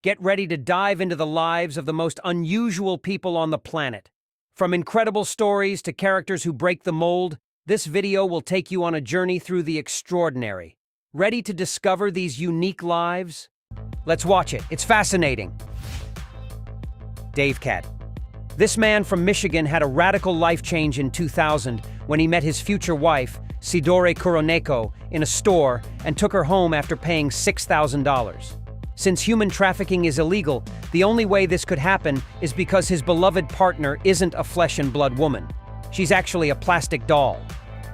Get ready to dive into the lives of the most unusual people on the planet. From incredible stories to characters who break the mold, this video will take you on a journey through the extraordinary. Ready to discover these unique lives? Let's watch it. It's fascinating. Dave Cat. This man from Michigan had a radical life change in 2000 when he met his future wife, Sidore Kuroneko, in a store and took her home after paying $6,000. Since human trafficking is illegal, the only way this could happen is because his beloved partner isn't a flesh and blood woman. She's actually a plastic doll.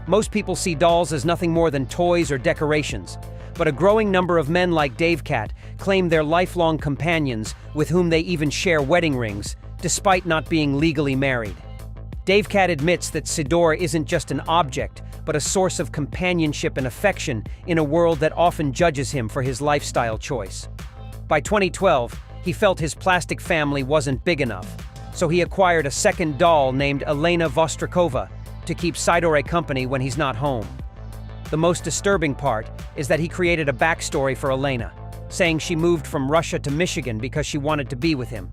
Most people see dolls as nothing more than toys or decorations, but a growing number of men like Dave Cat claim they're lifelong companions with whom they even share wedding rings, despite not being legally married. Dave Cat admits that Sidore isn't just an object, but a source of companionship and affection in a world that often judges him for his lifestyle choice. By 2012, he felt his plastic family wasn't big enough, so he acquired a second doll named Elena Vostrakova to keep Sidore company when he's not home. The most disturbing part is that he created a backstory for Elena, saying she moved from Russia to Michigan because she wanted to be with him.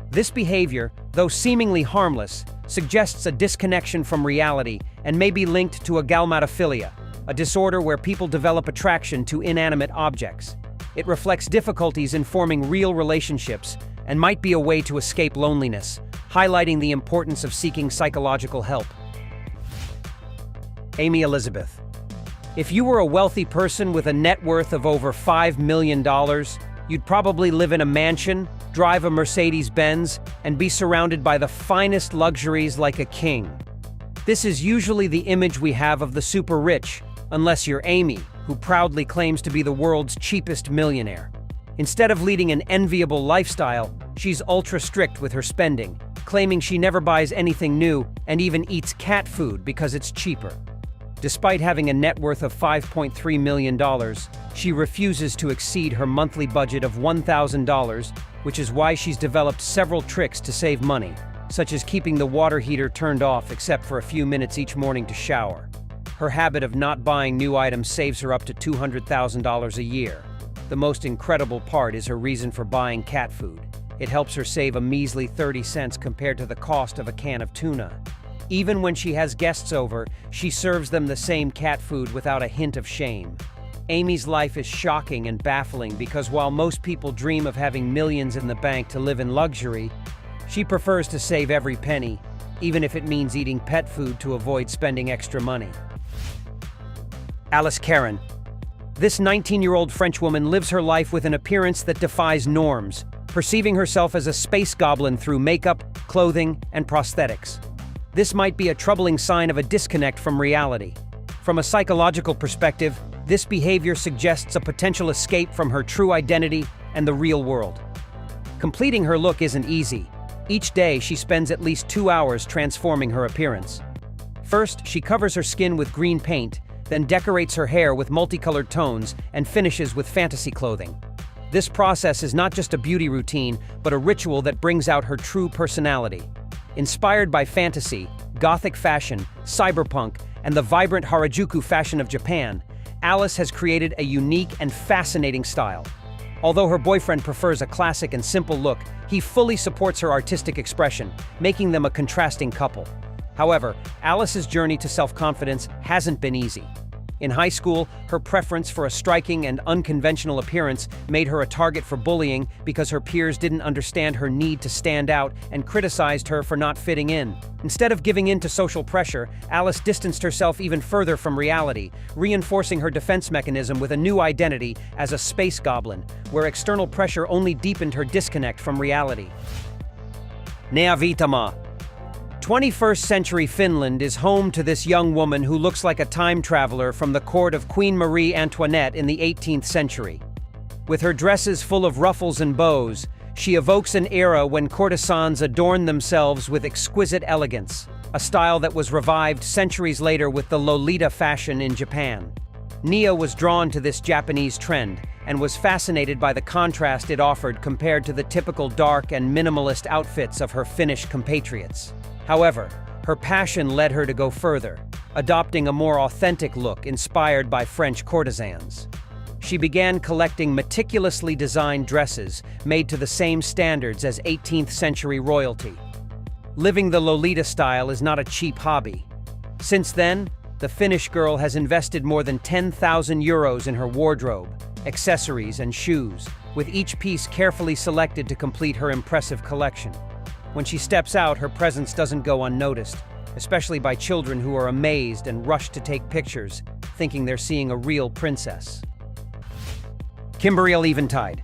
This behavior, though seemingly harmless, suggests a disconnection from reality and may be linked to galmatophilia, a disorder where people develop attraction to inanimate objects. It reflects difficulties in forming real relationships and might be a way to escape loneliness, highlighting the importance of seeking psychological help. Amy Elizabeth. If you were a wealthy person with a net worth of over $5 million, you'd probably live in a mansion, drive a Mercedes-Benz, and be surrounded by the finest luxuries like a king. This is usually the image we have of the super rich, unless you're Amy, who proudly claims to be the world's cheapest millionaire. Instead of leading an enviable lifestyle, she's ultra strict with her spending, claiming she never buys anything new and even eats cat food because it's cheaper. Despite having a net worth of $5.3 million, she refuses to exceed her monthly budget of $1,000, which is why she's developed several tricks to save money, such as keeping the water heater turned off except for a few minutes each morning to shower. Her habit of not buying new items saves her up to $200,000 a year. The most incredible part is her reason for buying cat food. It helps her save a measly 30 cents compared to the cost of a can of tuna. Even when she has guests over, she serves them the same cat food without a hint of shame. Amy's life is shocking and baffling because while most people dream of having millions in the bank to live in luxury, she prefers to save every penny, even if it means eating pet food to avoid spending extra money. Alice Caron. This 19-year-old French woman lives her life with an appearance that defies norms, perceiving herself as a space goblin through makeup, clothing, and prosthetics. This might be a troubling sign of a disconnect from reality. From a psychological perspective, this behavior suggests a potential escape from her true identity and the real world. Completing her look isn't easy. Each day, she spends at least 2 hours transforming her appearance. First, she covers her skin with green paint, then decorates her hair with multicolored tones and finishes with fantasy clothing. This process is not just a beauty routine, but a ritual that brings out her true personality. Inspired by fantasy, gothic fashion, cyberpunk, and the vibrant Harajuku fashion of Japan, Alice has created a unique and fascinating style. Although her boyfriend prefers a classic and simple look, he fully supports her artistic expression, making them a contrasting couple. However, Alice's journey to self-confidence hasn't been easy. In high school, her preference for a striking and unconventional appearance made her a target for bullying because her peers didn't understand her need to stand out and criticized her for not fitting in. Instead of giving in to social pressure, Alice distanced herself even further from reality, reinforcing her defense mechanism with a new identity as a space goblin, where external pressure only deepened her disconnect from reality. Nea Vitama. 21st century Finland is home to this young woman who looks like a time traveler from the court of Queen Marie Antoinette in the 18th century. With her dresses full of ruffles and bows, she evokes an era when courtesans adorned themselves with exquisite elegance, a style that was revived centuries later with the Lolita fashion in Japan. Nia was drawn to this Japanese trend and was fascinated by the contrast it offered compared to the typical dark and minimalist outfits of her Finnish compatriots. However, her passion led her to go further, adopting a more authentic look inspired by French courtesans. she began collecting meticulously designed dresses made to the same standards as 18th century royalty. Living the Lolita style is not a cheap hobby. Since then, the Finnish girl has invested more than 10,000 euros in her wardrobe, accessories, and shoes, with each piece carefully selected to complete her impressive collection. When she steps out, her presence doesn't go unnoticed, especially by children who are amazed and rush to take pictures, thinking they're seeing a real princess. Kimberly Eventide.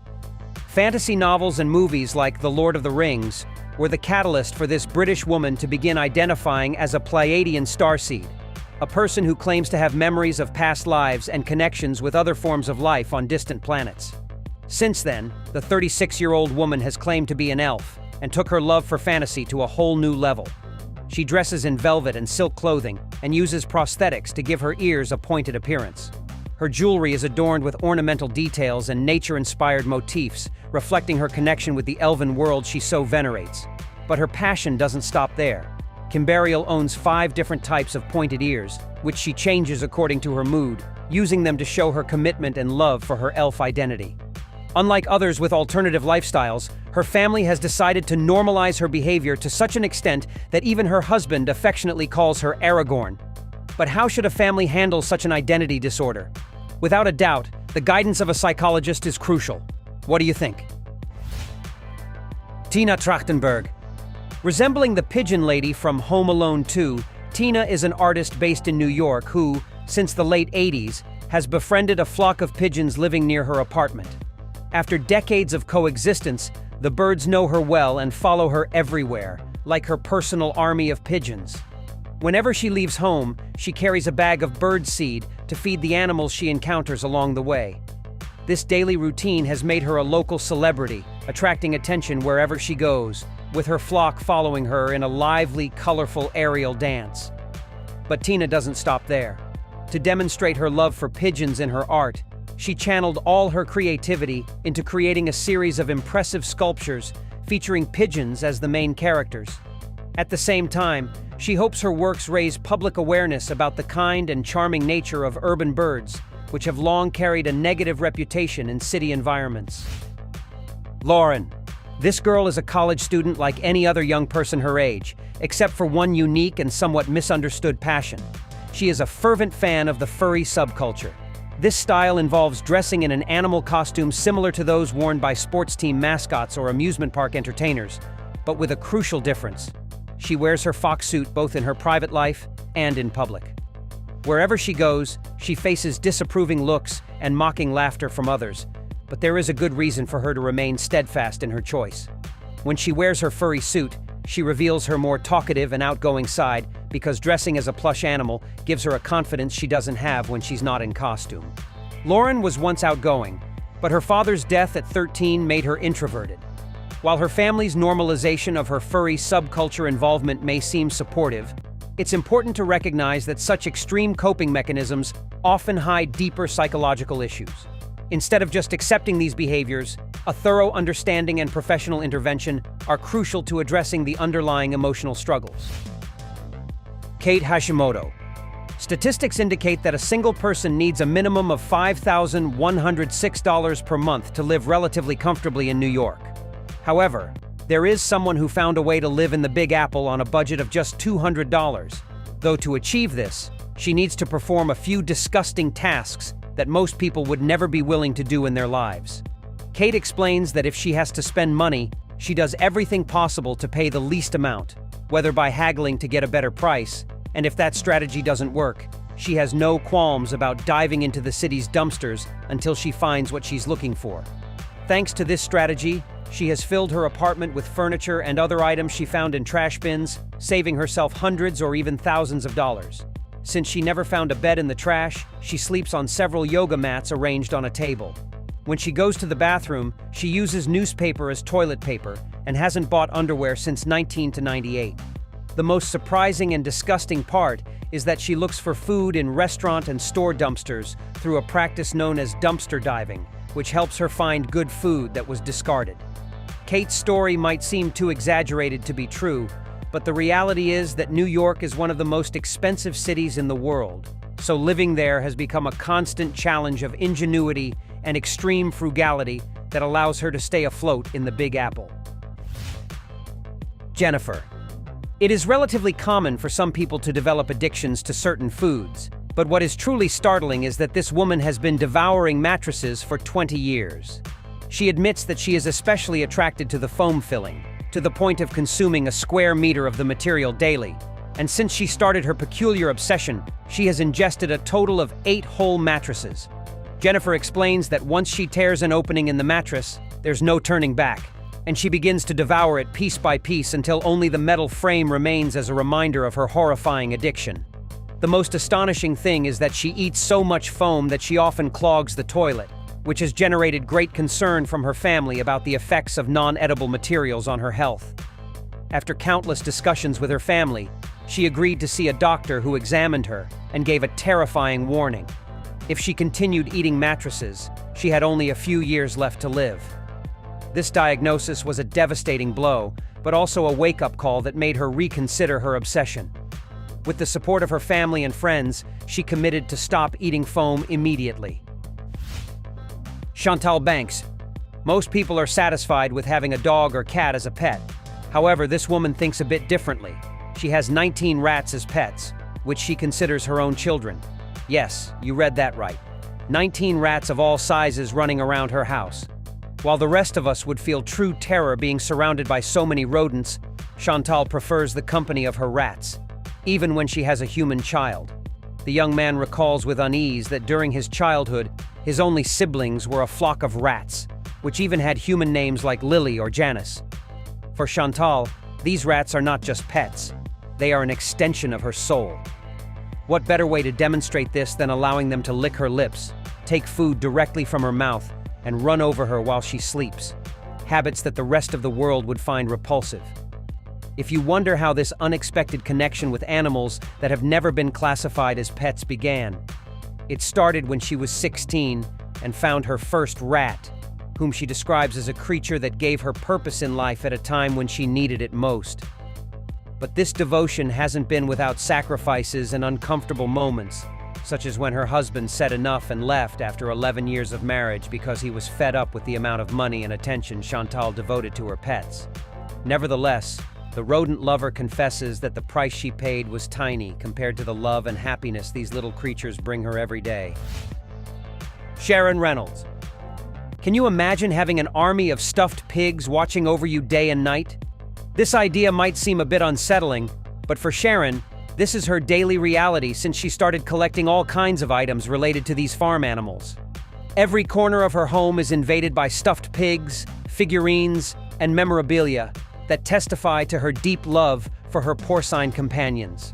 Fantasy novels and movies like The Lord of the Rings were the catalyst for this British woman to begin identifying as a Pleiadian starseed, a person who claims to have memories of past lives and connections with other forms of life on distant planets. Since then, the 36-year-old woman has claimed to be an elf and took her love for fantasy to a whole new level. She dresses in velvet and silk clothing and uses prosthetics to give her ears a pointed appearance. Her jewelry is adorned with ornamental details and nature-inspired motifs, reflecting her connection with the elven world she so venerates. But her passion doesn't stop there. Kimberiel owns 5 different types of pointed ears, which she changes according to her mood, using them to show her commitment and love for her elf identity. Unlike others with alternative lifestyles, her family has decided to normalize her behavior to such an extent that even her husband affectionately calls her Aragorn. But how should a family handle such an identity disorder? Without a doubt, the guidance of a psychologist is crucial. What do you think? Tina Trachtenberg. Resembling the pigeon lady from Home Alone 2, Tina is an artist based in New York who, since the late 80s, has befriended a flock of pigeons living near her apartment. After decades of coexistence, the birds know her well and follow her everywhere, like her personal army of pigeons. Whenever she leaves home, she carries a bag of bird seed to feed the animals she encounters along the way. This daily routine has made her a local celebrity, attracting attention wherever she goes, with her flock following her in a lively, colorful aerial dance. But Tina doesn't stop there. To demonstrate her love for pigeons in her art, she channeled all her creativity into creating a series of impressive sculptures featuring pigeons as the main characters. At the same time, she hopes her works raise public awareness about the kind and charming nature of urban birds, which have long carried a negative reputation in city environments. Lauren. This girl is a college student like any other young person her age, except for one unique and somewhat misunderstood passion. She is a fervent fan of the furry subculture. This style involves dressing in an animal costume similar to those worn by sports team mascots or amusement park entertainers, but with a crucial difference. She wears her fox suit both in her private life and in public. Wherever she goes, she faces disapproving looks and mocking laughter from others, but there is a good reason for her to remain steadfast in her choice. When she wears her furry suit, she reveals her more talkative and outgoing side because dressing as a plush animal gives her a confidence she doesn't have when she's not in costume. Lauren was once outgoing, but her father's death at 13 made her introverted. While her family's normalization of her furry subculture involvement may seem supportive, it's important to recognize that such extreme coping mechanisms often hide deeper psychological issues. Instead of just accepting these behaviors, a thorough understanding and professional intervention are crucial to addressing the underlying emotional struggles. Kate Hashimoto. Statistics indicate that a single person needs a minimum of $5,106 per month to live relatively comfortably in New York. However, there is someone who found a way to live in the Big Apple on a budget of just $200. Though to achieve this, she needs to perform a few disgusting tasks that most people would never be willing to do in their lives. Kate explains that if she has to spend money, she does everything possible to pay the least amount, whether by haggling to get a better price, and if that strategy doesn't work, she has no qualms about diving into the city's dumpsters until she finds what she's looking for. Thanks to this strategy, she has filled her apartment with furniture and other items she found in trash bins, saving herself hundreds or even thousands of dollars. Since she never found a bed in the trash, she sleeps on several yoga mats arranged on a table. When she goes to the bathroom, she uses newspaper as toilet paper and hasn't bought underwear since 1998. The most surprising and disgusting part is that she looks for food in restaurant and store dumpsters through a practice known as dumpster diving, which helps her find good food that was discarded. Kate's story might seem too exaggerated to be true, but the reality is that New York is one of the most expensive cities in the world, so living there has become a constant challenge of ingenuity and extreme frugality that allows her to stay afloat in the Big Apple. Jennifer. It is relatively common for some people to develop addictions to certain foods, but what is truly startling is that this woman has been devouring mattresses for 20 years. She admits that she is especially attracted to the foam filling, to the point of consuming a square meter of the material daily. And since she started her peculiar obsession, she has ingested a total of 8 whole mattresses. Jennifer explains that once she tears an opening in the mattress, there's no turning back, and she begins to devour it piece by piece until only the metal frame remains as a reminder of her horrifying addiction. The most astonishing thing is that she eats so much foam that she often clogs the toilet, which has generated great concern from her family about the effects of non-edible materials on her health. After countless discussions with her family, she agreed to see a doctor who examined her and gave a terrifying warning. If she continued eating mattresses, she had only a few years left to live. This diagnosis was a devastating blow, but also a wake-up call that made her reconsider her obsession. With the support of her family and friends, she committed to stop eating foam immediately. Chantal Banks. Most people are satisfied with having a dog or cat as a pet. However, this woman thinks a bit differently. She has 19 rats as pets, which she considers her own children. Yes, you read that right. 19 rats of all sizes running around her house. While the rest of us would feel true terror being surrounded by so many rodents, Chantal prefers the company of her rats, even when she has a human child. The young man recalls with unease that during his childhood, his only siblings were a flock of rats, which even had human names like Lily or Janice. For Chantal, these rats are not just pets. They are an extension of her soul. What better way to demonstrate this than allowing them to lick her lips, take food directly from her mouth, and run over her while she sleeps? Habits that the rest of the world would find repulsive. If you wonder how this unexpected connection with animals that have never been classified as pets began, it started when she was 16 and found her first rat, whom she describes as a creature that gave her purpose in life at a time when she needed it most. But this devotion hasn't been without sacrifices and uncomfortable moments, such as when her husband said enough and left after 11 years of marriage because he was fed up with the amount of money and attention Chantal devoted to her pets. Nevertheless, the rodent lover confesses that the price she paid was tiny compared to the love and happiness these little creatures bring her every day. Sharon Reynolds. Can you imagine having an army of stuffed pigs watching over you day and night? This idea might seem a bit unsettling, but for Sharon, this is her daily reality since she started collecting all kinds of items related to these farm animals. Every corner of her home is invaded by stuffed pigs, figurines, and memorabilia that testify to her deep love for her porcine companions.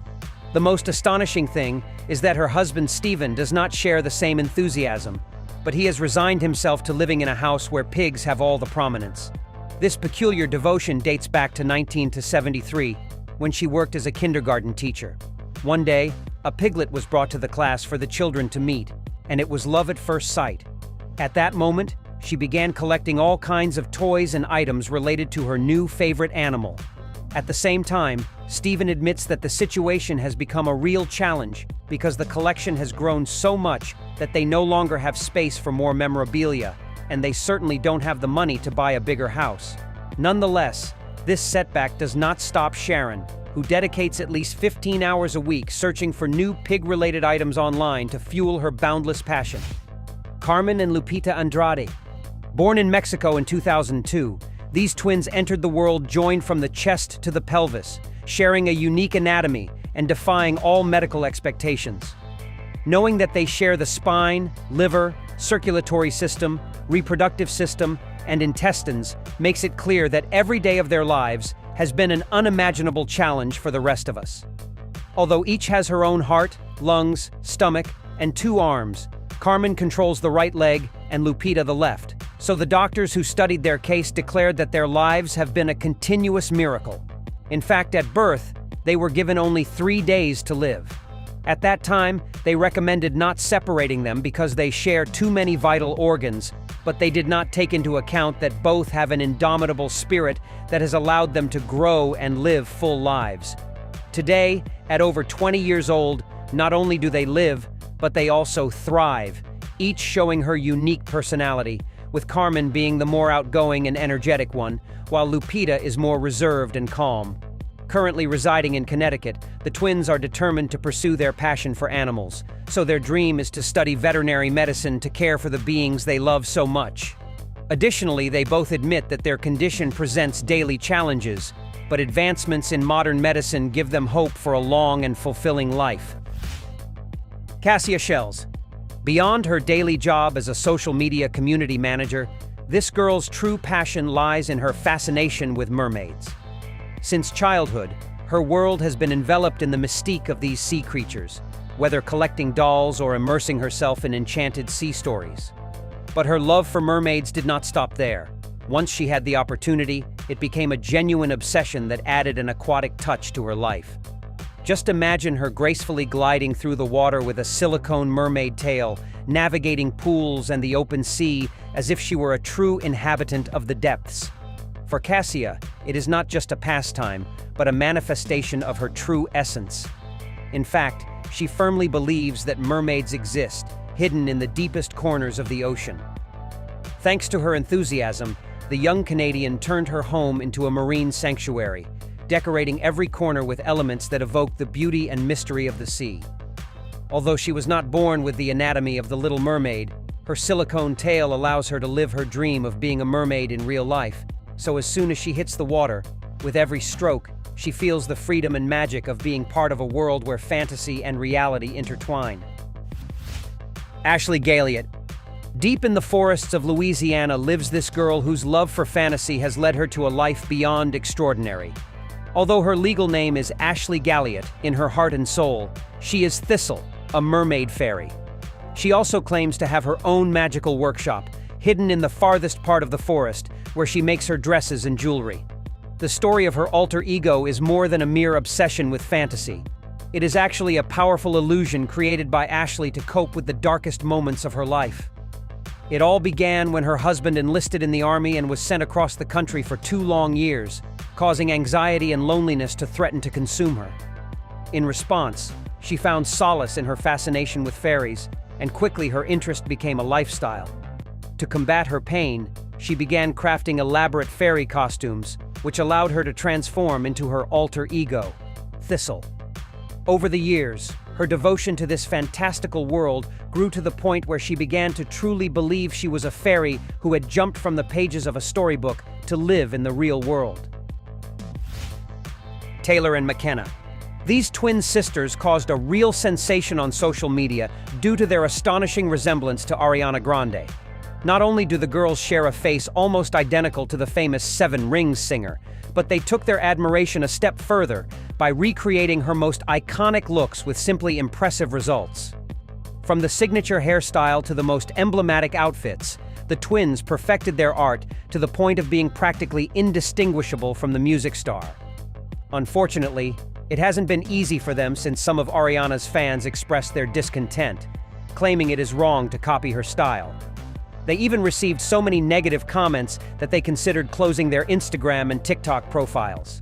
The most astonishing thing is that her husband Stephen does not share the same enthusiasm, but he has resigned himself to living in a house where pigs have all the prominence. This peculiar devotion dates back to 1973, when she worked as a kindergarten teacher. One day, a piglet was brought to the class for the children to meet, and it was love at first sight. At that moment, she began collecting all kinds of toys and items related to her new favorite animal. At the same time, Stephen admits that the situation has become a real challenge because the collection has grown so much that they no longer have space for more memorabilia, and they certainly don't have the money to buy a bigger house. Nonetheless, this setback does not stop Sharon, who dedicates at least 15 hours a week searching for new pig-related items online to fuel her boundless passion. Carmen and Lupita Andrade. Born in Mexico in 2002, these twins entered the world joined from the chest to the pelvis, sharing a unique anatomy and defying all medical expectations. Knowing that they share the spine, liver, circulatory system, reproductive system, and intestines makes it clear that every day of their lives has been an unimaginable challenge for the rest of us. Although each has her own heart, lungs, stomach, and 2 arms, Carmen controls the right leg and Lupita the left. So the doctors who studied their case declared that their lives have been a continuous miracle. In fact, at birth, they were given only 3 days to live. At that time, they recommended not separating them because they share too many vital organs, but they did not take into account that both have an indomitable spirit that has allowed them to grow and live full lives. Today, at over 20 years old, not only do they live, but they also thrive, each showing her unique personality, with Carmen being the more outgoing and energetic one, while Lupita is more reserved and calm. Currently residing in Connecticut, the twins are determined to pursue their passion for animals, so their dream is to study veterinary medicine to care for the beings they love so much. Additionally, they both admit that their condition presents daily challenges, but advancements in modern medicine give them hope for a long and fulfilling life. Cassia Shells. Beyond her daily job as a social media community manager, this girl's true passion lies in her fascination with mermaids. Since childhood, her world has been enveloped in the mystique of these sea creatures, whether collecting dolls or immersing herself in enchanted sea stories. But her love for mermaids did not stop there. Once she had the opportunity, it became a genuine obsession that added an aquatic touch to her life. Just imagine her gracefully gliding through the water with a silicone mermaid tail, navigating pools and the open sea as if she were a true inhabitant of the depths. For Cassia, it is not just a pastime, but a manifestation of her true essence. In fact, she firmly believes that mermaids exist, hidden in the deepest corners of the ocean. Thanks to her enthusiasm, the young Canadian turned her home into a marine sanctuary, decorating every corner with elements that evoke the beauty and mystery of the sea. Although she was not born with the anatomy of the Little Mermaid, her silicone tail allows her to live her dream of being a mermaid in real life. So as soon as she hits the water, with every stroke, she feels the freedom and magic of being part of a world where fantasy and reality intertwine. Ashley Galliot. Deep in the forests of Louisiana lives this girl whose love for fantasy has led her to a life beyond extraordinary. Although her legal name is Ashley Galliot, in her heart and soul, she is Thistle, a mermaid fairy. She also claims to have her own magical workshop, hidden in the farthest part of the forest, where she makes her dresses and jewelry. The story of her alter ego is more than a mere obsession with fantasy. It is actually a powerful illusion created by Ashley to cope with the darkest moments of her life. It all began when her husband enlisted in the army and was sent across the country for 2 long years, causing anxiety and loneliness to threaten to consume her. In response, she found solace in her fascination with fairies, and quickly her interest became a lifestyle. To combat her pain, she began crafting elaborate fairy costumes, which allowed her to transform into her alter ego, Thistle. Over the years, her devotion to this fantastical world grew to the point where she began to truly believe she was a fairy who had jumped from the pages of a storybook to live in the real world. Taylor and McKenna. These twin sisters caused a real sensation on social media due to their astonishing resemblance to Ariana Grande. Not only do the girls share a face almost identical to the famous Seven Rings singer, but they took their admiration a step further by recreating her most iconic looks with simply impressive results. From the signature hairstyle to the most emblematic outfits, the twins perfected their art to the point of being practically indistinguishable from the music star. Unfortunately, it hasn't been easy for them since some of Ariana's fans expressed their discontent, claiming it is wrong to copy her style. They even received so many negative comments that they considered closing their Instagram and TikTok profiles.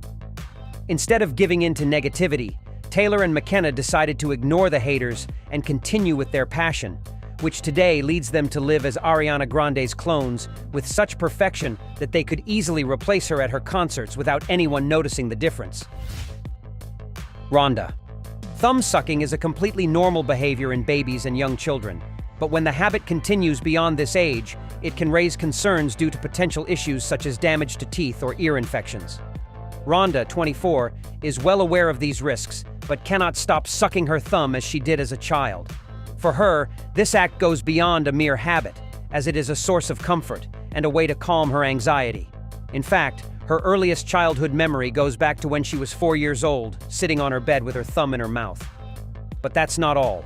Instead of giving in to negativity, Taylor and McKenna decided to ignore the haters and continue with their passion, which today leads them to live as Ariana Grande's clones with such perfection that they could easily replace her at her concerts without anyone noticing the difference. Rhonda. Thumb sucking is a completely normal behavior in babies and young children. But when the habit continues beyond this age, it can raise concerns due to potential issues such as damage to teeth or ear infections. Rhonda, 24, is well aware of these risks, but cannot stop sucking her thumb as she did as a child. For her, this act goes beyond a mere habit, as it is a source of comfort and a way to calm her anxiety. In fact, her earliest childhood memory goes back to when she was 4 years old, sitting on her bed with her thumb in her mouth. But that's not all.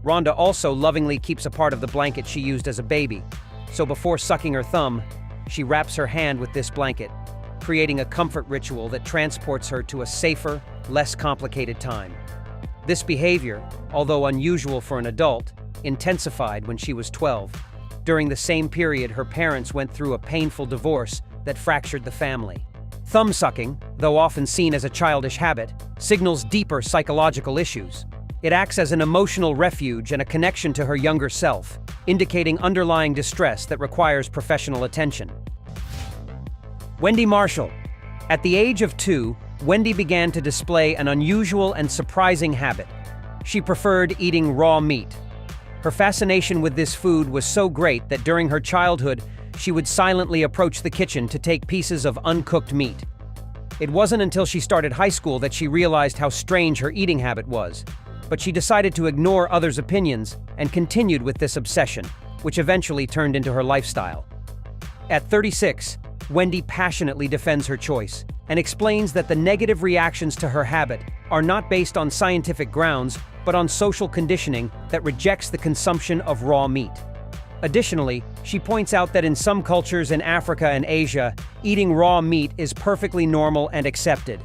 Rhonda also lovingly keeps a part of the blanket she used as a baby, so before sucking her thumb, she wraps her hand with this blanket, creating a comfort ritual that transports her to a safer, less complicated time. This behavior, although unusual for an adult, intensified when she was 12. During the same period, her parents went through a painful divorce that fractured the family. Thumb sucking, though often seen as a childish habit, signals deeper psychological issues. It acts as an emotional refuge and a connection to her younger self, indicating underlying distress that requires professional attention. Wendy Marshall. At the age of 2, Wendy began to display an unusual and surprising habit. She preferred eating raw meat. Her fascination with this food was so great that during her childhood, she would silently approach the kitchen to take pieces of uncooked meat. It wasn't until she started high school that she realized how strange her eating habit was, but she decided to ignore others' opinions and continued with this obsession, which eventually turned into her lifestyle. At 36, Wendy passionately defends her choice and explains that the negative reactions to her habit are not based on scientific grounds, but on social conditioning that rejects the consumption of raw meat. Additionally, she points out that in some cultures in Africa and Asia, eating raw meat is perfectly normal and accepted.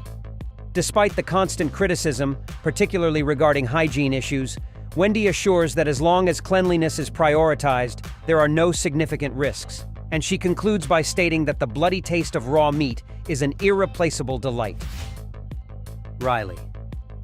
Despite the constant criticism, particularly regarding hygiene issues, Wendy assures that as long as cleanliness is prioritized, there are no significant risks. And she concludes by stating that the bloody taste of raw meat is an irreplaceable delight. Riley.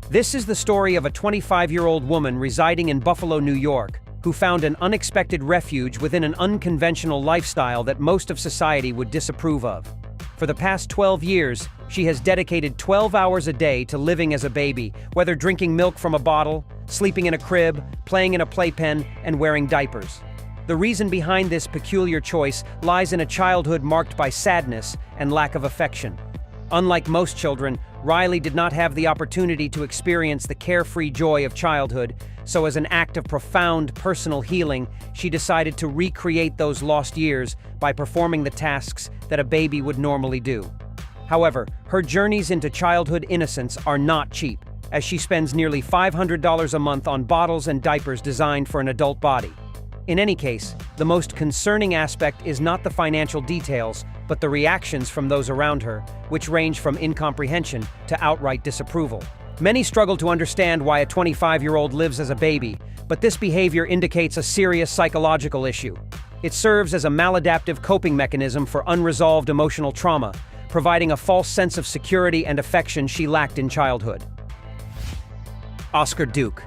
This is the story of a 25-year-old woman residing in Buffalo, New York, who found an unexpected refuge within an unconventional lifestyle that most of society would disapprove of. For the past 12 years, she has dedicated 12 hours a day to living as a baby, whether drinking milk from a bottle, sleeping in a crib, playing in a playpen, and wearing diapers. The reason behind this peculiar choice lies in a childhood marked by sadness and lack of affection. Unlike most children, Riley did not have the opportunity to experience the carefree joy of childhood, so as an act of profound personal healing, she decided to recreate those lost years by performing the tasks that a baby would normally do. However, her journeys into childhood innocence are not cheap, as she spends nearly $500 a month on bottles and diapers designed for an adult body. In any case, the most concerning aspect is not the financial details, but the reactions from those around her, which range from incomprehension to outright disapproval. Many struggle to understand why a 25-year-old lives as a baby, but this behavior indicates a serious psychological issue. It serves as a maladaptive coping mechanism for unresolved emotional trauma, providing a false sense of security and affection she lacked in childhood. Oscar Duke.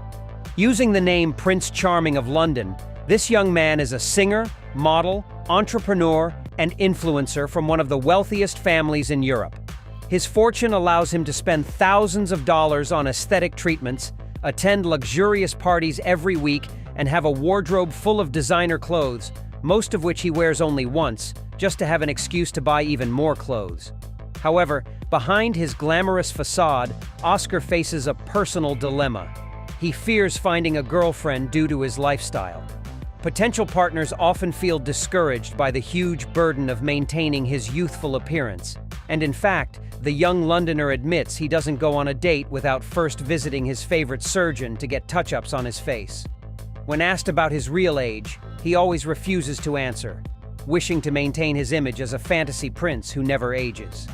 Using the name Prince Charming of London, this young man is a singer, model, entrepreneur, and influencer from one of the wealthiest families in Europe. His fortune allows him to spend thousands of dollars on aesthetic treatments, attend luxurious parties every week, and have a wardrobe full of designer clothes, most of which he wears only once, just to have an excuse to buy even more clothes. However, behind his glamorous facade, Oscar faces a personal dilemma. He fears finding a girlfriend due to his lifestyle. Potential partners often feel discouraged by the huge burden of maintaining his youthful appearance. And in fact, the young Londoner admits he doesn't go on a date without first visiting his favorite surgeon to get touch-ups on his face. When asked about his real age, he always refuses to answer, wishing to maintain his image as a fantasy prince who never ages.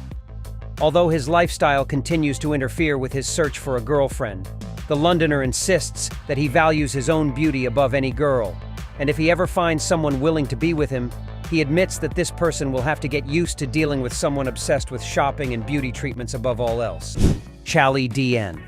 Although his lifestyle continues to interfere with his search for a girlfriend, the Londoner insists that he values his own beauty above any girl. And if he ever finds someone willing to be with him, he admits that this person will have to get used to dealing with someone obsessed with shopping and beauty treatments above all else. Chali DN.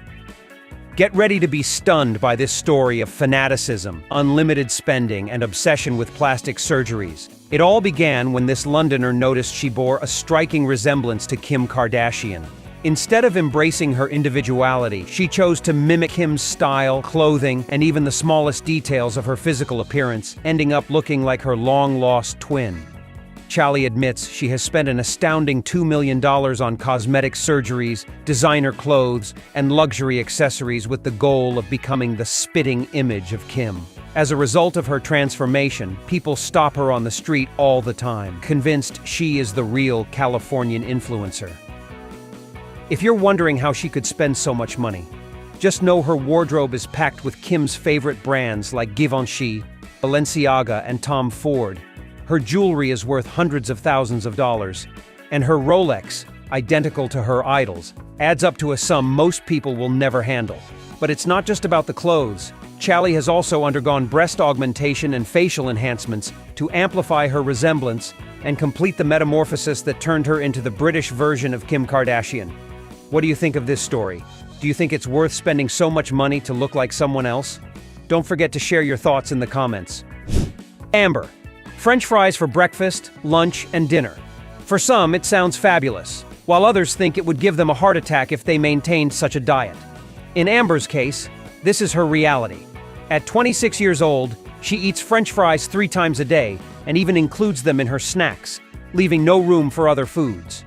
Get ready to be stunned by this story of fanaticism, unlimited spending, and obsession with plastic surgeries. It all began when this Londoner noticed she bore a striking resemblance to Kim Kardashian. Instead of embracing her individuality, she chose to mimic Kim's style, clothing, and even the smallest details of her physical appearance, ending up looking like her long-lost twin. Chali admits she has spent an astounding $2 million on cosmetic surgeries, designer clothes, and luxury accessories with the goal of becoming the spitting image of Kim. As a result of her transformation, people stop her on the street all the time, convinced she is the real Californian influencer. If you're wondering how she could spend so much money, just know her wardrobe is packed with Kim's favorite brands like Givenchy, Balenciaga, and Tom Ford. Her jewelry is worth hundreds of thousands of dollars, and her Rolex, identical to her idol's, adds up to a sum most people will never handle. But it's not just about the clothes. Chali has also undergone breast augmentation and facial enhancements to amplify her resemblance and complete the metamorphosis that turned her into the British version of Kim Kardashian. What do you think of this story? Do you think it's worth spending so much money to look like someone else? Don't forget to share your thoughts in the comments. Amber. French fries for breakfast, lunch, and dinner. For some, it sounds fabulous, while others think it would give them a heart attack if they maintained such a diet. In Amber's case, this is her reality. At 26 years old, she eats French fries 3 times a day and even includes them in her snacks, leaving no room for other foods.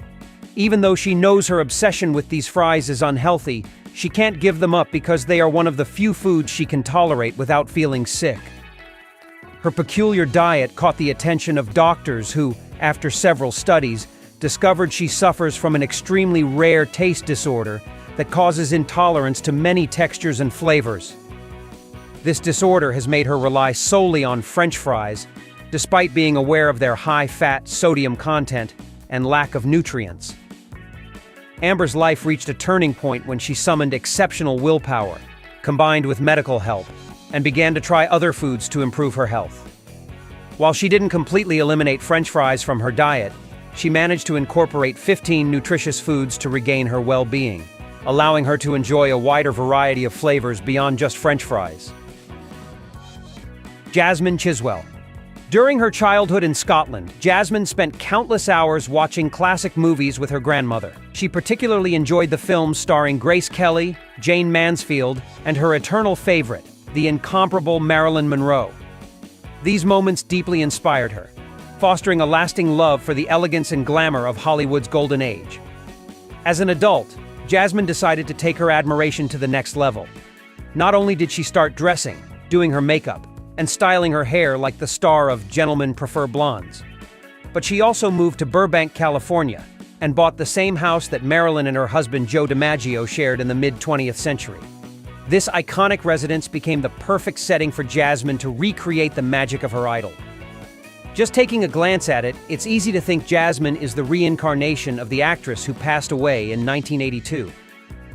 Even though she knows her obsession with these fries is unhealthy, she can't give them up because they are one of the few foods she can tolerate without feeling sick. Her peculiar diet caught the attention of doctors who, after several studies, discovered she suffers from an extremely rare taste disorder that causes intolerance to many textures and flavors. This disorder has made her rely solely on French fries, despite being aware of their high-fat, sodium content and lack of nutrients. Amber's life reached a turning point when she summoned exceptional willpower, combined with medical help, and began to try other foods to improve her health. While she didn't completely eliminate French fries from her diet, she managed to incorporate 15 nutritious foods to regain her well-being, allowing her to enjoy a wider variety of flavors beyond just French fries. Jasmine Chiswell. During her childhood in Scotland, Jasmine spent countless hours watching classic movies with her grandmother. She particularly enjoyed the films starring Grace Kelly, Jane Mansfield, and her eternal favorite, the incomparable Marilyn Monroe. These moments deeply inspired her, fostering a lasting love for the elegance and glamour of Hollywood's golden age. As an adult, Jasmine decided to take her admiration to the next level. Not only did she start dressing, doing her makeup, and styling her hair like the star of Gentlemen Prefer Blondes, but she also moved to Burbank, California, and bought the same house that Marilyn and her husband Joe DiMaggio shared in the mid-20th century. This iconic residence became the perfect setting for Jasmine to recreate the magic of her idol. Just taking a glance at it, it's easy to think Jasmine is the reincarnation of the actress who passed away in 1982.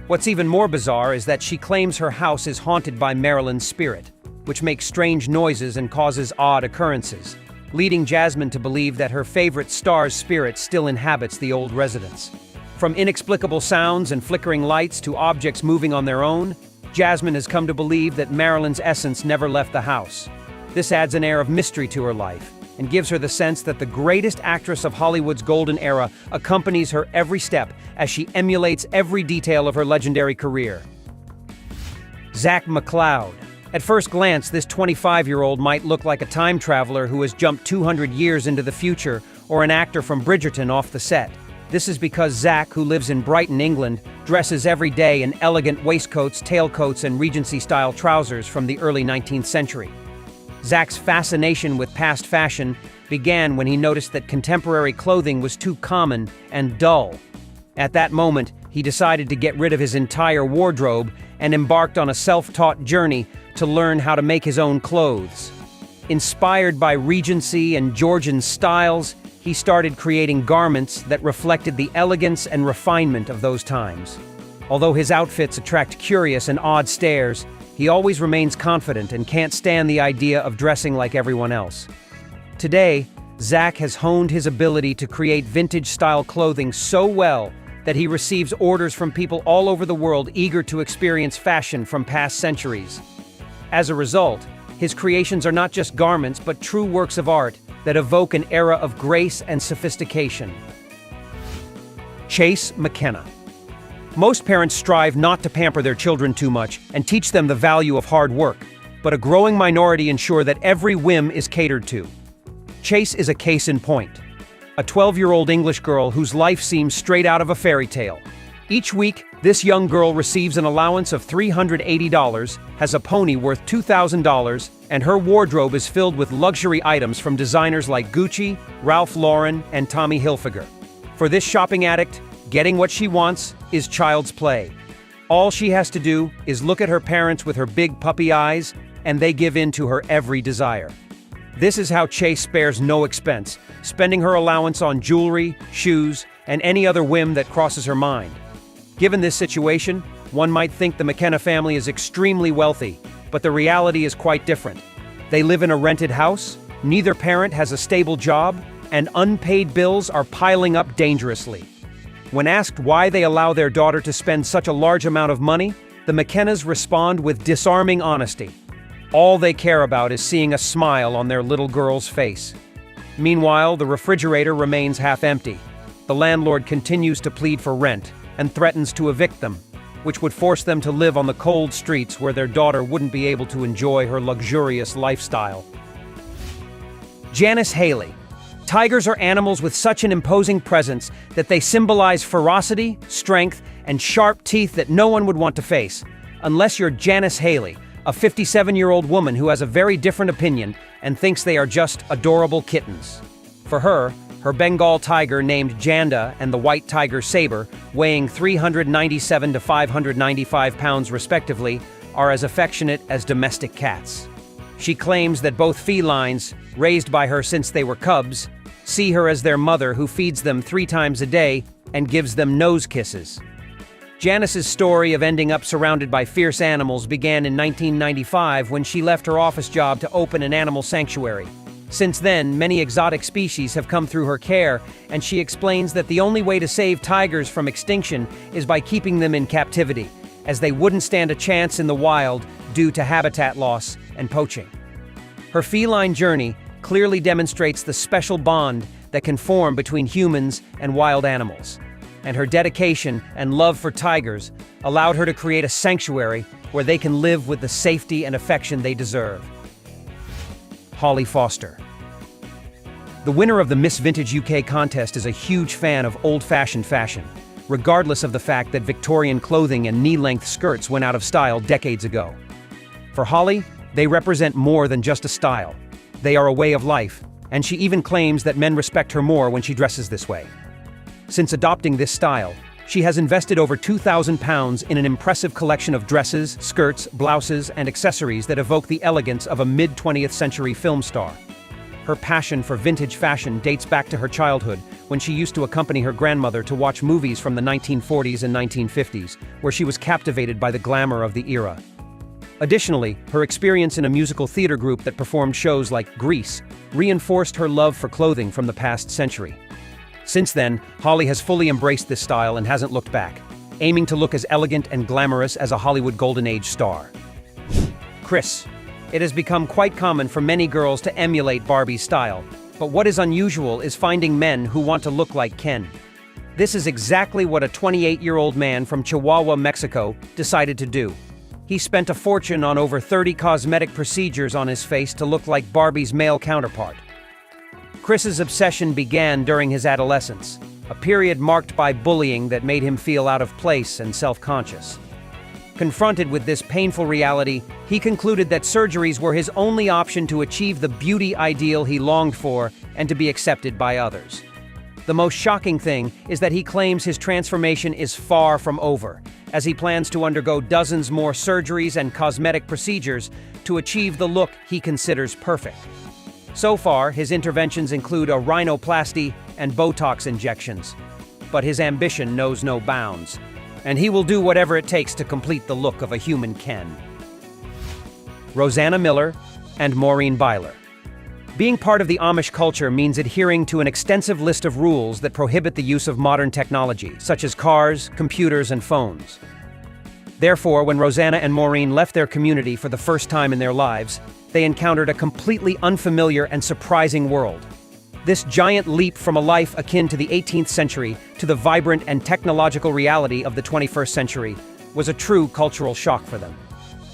What's even more bizarre is that she claims her house is haunted by Marilyn's spirit, which makes strange noises and causes odd occurrences, leading Jasmine to believe that her favorite star's spirit still inhabits the old residence. From inexplicable sounds and flickering lights to objects moving on their own, Jasmine has come to believe that Marilyn's essence never left the house. This adds an air of mystery to her life and gives her the sense that the greatest actress of Hollywood's golden era accompanies her every step as she emulates every detail of her legendary career. Zach McCloud. At first glance, this 25-year-old might look like a time traveler who has jumped 200 years into the future or an actor from Bridgerton off the set. This is because Zach, who lives in Brighton, England, dresses every day in elegant waistcoats, tailcoats, and Regency-style trousers from the early 19th century. Zach's fascination with past fashion began when he noticed that contemporary clothing was too common and dull. At that moment, he decided to get rid of his entire wardrobe and embarked on a self-taught journey to learn how to make his own clothes. Inspired by Regency and Georgian styles, he started creating garments that reflected the elegance and refinement of those times. Although his outfits attract curious and odd stares, he always remains confident and can't stand the idea of dressing like everyone else. Today, Zach has honed his ability to create vintage-style clothing so well that he receives orders from people all over the world eager to experience fashion from past centuries. As a result, his creations are not just garments but true works of art that evoke an era of grace and sophistication. Chase McKenna. Most parents strive not to pamper their children too much and teach them the value of hard work, but a growing minority ensure that every whim is catered to. Chase is a case in point. A 12-year-old English girl whose life seems straight out of a fairy tale. Each week, this young girl receives an allowance of $380, has a pony worth $2,000, and her wardrobe is filled with luxury items from designers like Gucci, Ralph Lauren, and Tommy Hilfiger. For this shopping addict, getting what she wants is child's play. All she has to do is look at her parents with her big puppy eyes, and they give in to her every desire. This is how Chase spares no expense, spending her allowance on jewelry, shoes, and any other whim that crosses her mind. Given this situation, one might think the McKenna family is extremely wealthy, but the reality is quite different. They live in a rented house, neither parent has a stable job, and unpaid bills are piling up dangerously. When asked why they allow their daughter to spend such a large amount of money, the McKennas respond with disarming honesty. All they care about is seeing a smile on their little girl's face. Meanwhile, the refrigerator remains half empty. The landlord continues to plead for rent and threatens to evict them, which would force them to live on the cold streets where their daughter wouldn't be able to enjoy her luxurious lifestyle. Janice Haley. Tigers are animals with such an imposing presence that they symbolize ferocity, strength, and sharp teeth that no one would want to face, unless you're Janice Haley, a 57-year-old woman who has a very different opinion and thinks they are just adorable kittens. For her Bengal tiger named Janda and the white tiger Saber, weighing 397 to 595 pounds respectively, are as affectionate as domestic cats. She claims that both felines, raised by her since they were cubs, see her as their mother who feeds them 3 times a day and gives them nose kisses. Janice's story of ending up surrounded by fierce animals began in 1995 when she left her office job to open an animal sanctuary. Since then, many exotic species have come through her care, and she explains that the only way to save tigers from extinction is by keeping them in captivity, as they wouldn't stand a chance in the wild due to habitat loss and poaching. Her feline journey clearly demonstrates the special bond that can form between humans and wild animals, and her dedication and love for tigers allowed her to create a sanctuary where they can live with the safety and affection they deserve. Holly Foster. The winner of the Miss Vintage UK contest is a huge fan of old-fashioned fashion, regardless of the fact that Victorian clothing and knee-length skirts went out of style decades ago. For Holly, they represent more than just a style. They are a way of life, and she even claims that men respect her more when she dresses this way. Since adopting this style, she has invested over £2,000 in an impressive collection of dresses, skirts, blouses, and accessories that evoke the elegance of a mid-20th century film star. Her passion for vintage fashion dates back to her childhood, when she used to accompany her grandmother to watch movies from the 1940s and 1950s, where she was captivated by the glamour of the era. Additionally, her experience in a musical theater group that performed shows like Grease reinforced her love for clothing from the past century. Since then, Holly has fully embraced this style and hasn't looked back, aiming to look as elegant and glamorous as a Hollywood Golden Age star. Chris. It has become quite common for many girls to emulate Barbie's style, but what is unusual is finding men who want to look like Ken. This is exactly what a 28-year-old man from Chihuahua, Mexico, decided to do. He spent a fortune on over 30 cosmetic procedures on his face to look like Barbie's male counterpart. Chris's obsession began during his adolescence, a period marked by bullying that made him feel out of place and self-conscious. Confronted with this painful reality, he concluded that surgeries were his only option to achieve the beauty ideal he longed for and to be accepted by others. The most shocking thing is that he claims his transformation is far from over, as he plans to undergo dozens more surgeries and cosmetic procedures to achieve the look he considers perfect. So far, his interventions include a rhinoplasty and Botox injections, but his ambition knows no bounds, and he will do whatever it takes to complete the look of a human Ken. Rosanna Miller and Maureen Byler. Being part of the Amish culture means adhering to an extensive list of rules that prohibit the use of modern technology, such as cars, computers, and phones. Therefore, when Rosanna and Maureen left their community for the first time in their lives, they encountered a completely unfamiliar and surprising world. This giant leap from a life akin to the 18th century to the vibrant and technological reality of the 21st century was a true cultural shock for them.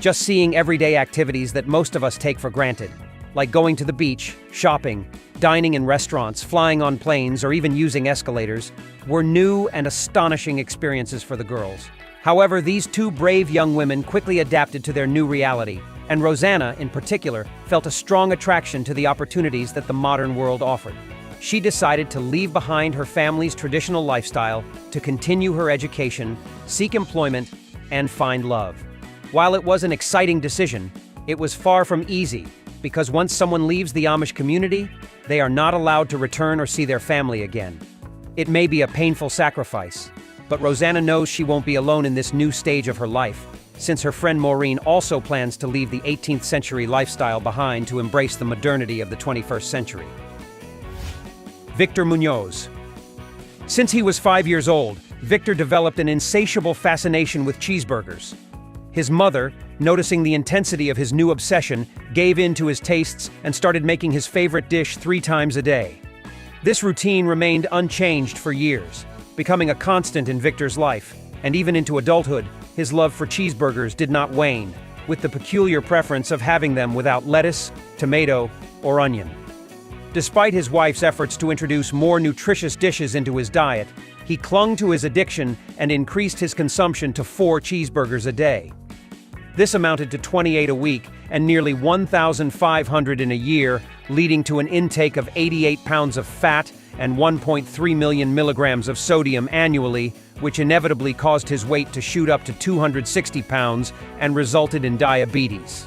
Just seeing everyday activities that most of us take for granted, like going to the beach, shopping, dining in restaurants, flying on planes, or even using escalators, were new and astonishing experiences for the girls. However, these two brave young women quickly adapted to their new reality, and Rosanna, in particular, felt a strong attraction to the opportunities that the modern world offered. She decided to leave behind her family's traditional lifestyle to continue her education, seek employment, and find love. While it was an exciting decision, it was far from easy, because once someone leaves the Amish community, they are not allowed to return or see their family again. It may be a painful sacrifice, but Rosanna knows she won't be alone in this new stage of her life, since her friend Maureen also plans to leave the 18th century lifestyle behind to embrace the modernity of the 21st century. Victor Munoz. Since he was 5 years old, Victor developed an insatiable fascination with cheeseburgers. His mother, noticing the intensity of his new obsession, gave in to his tastes and started making his favorite dish 3 times a day. This routine remained unchanged for years, becoming a constant in Victor's life, and even into adulthood, his love for cheeseburgers did not wane, with the peculiar preference of having them without lettuce, tomato, or onion. Despite his wife's efforts to introduce more nutritious dishes into his diet, he clung to his addiction and increased his consumption to 4 cheeseburgers a day. This amounted to 28 a week and nearly 1,500 in a year, leading to an intake of 88 pounds of fat and 1.3 million milligrams of sodium annually, which inevitably caused his weight to shoot up to 260 pounds and resulted in diabetes.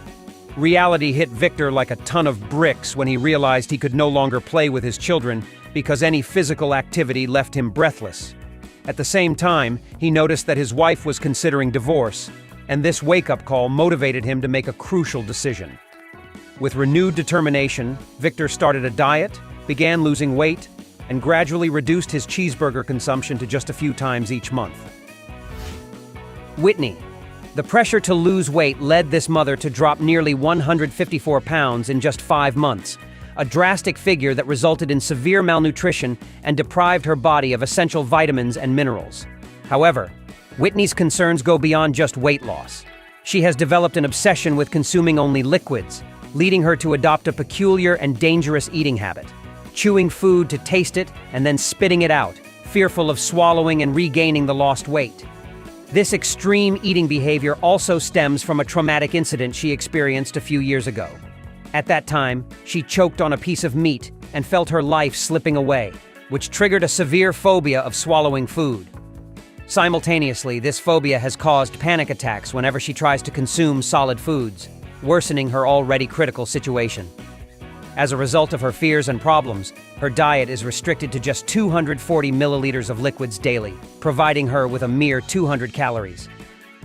Reality hit Victor like a ton of bricks when he realized he could no longer play with his children because any physical activity left him breathless. At the same time, he noticed that his wife was considering divorce, and this wake-up call motivated him to make a crucial decision. With renewed determination, Victor started a diet, began losing weight, and gradually reduced his cheeseburger consumption to just a few times each month. Whitney. The pressure to lose weight led this mother to drop nearly 154 pounds in just 5 months, a drastic figure that resulted in severe malnutrition and deprived her body of essential vitamins and minerals. However, Whitney's concerns go beyond just weight loss. She has developed an obsession with consuming only liquids, leading her to adopt a peculiar and dangerous eating habit, chewing food to taste it and then spitting it out, fearful of swallowing and regaining the lost weight. This extreme eating behavior also stems from a traumatic incident she experienced a few years ago. At that time, she choked on a piece of meat and felt her life slipping away, which triggered a severe phobia of swallowing food. Simultaneously, this phobia has caused panic attacks whenever she tries to consume solid foods, worsening her already critical situation. As a result of her fears and problems, her diet is restricted to just 240 milliliters of liquids daily, providing her with a mere 200 calories.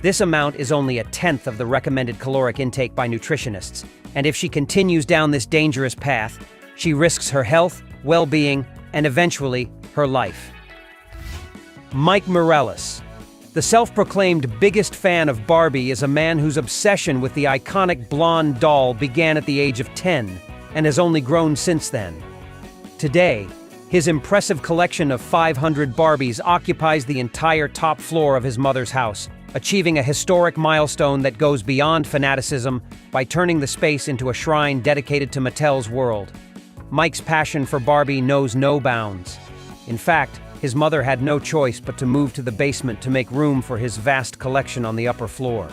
This amount is only a tenth of the recommended caloric intake by nutritionists, and if she continues down this dangerous path, she risks her health, well-being, and eventually, her life. Mike Morales. The self-proclaimed biggest fan of Barbie is a man whose obsession with the iconic blonde doll began at the age of 10 and has only grown since then. Today, his impressive collection of 500 Barbies occupies the entire top floor of his mother's house, achieving a historic milestone that goes beyond fanaticism by turning the space into a shrine dedicated to Mattel's world. Mike's passion for Barbie knows no bounds. In fact, his mother had no choice but to move to the basement to make room for his vast collection on the upper floor.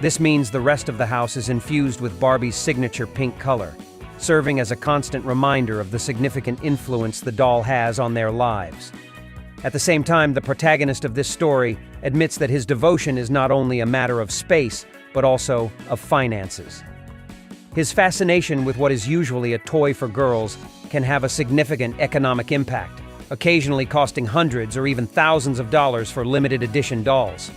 This means the rest of the house is infused with Barbie's signature pink color, serving as a constant reminder of the significant influence the doll has on their lives. At the same time, the protagonist of this story admits that his devotion is not only a matter of space, but also of finances. His fascination with what is usually a toy for girls can have a significant economic impact, occasionally costing hundreds or even thousands of dollars for limited edition dolls.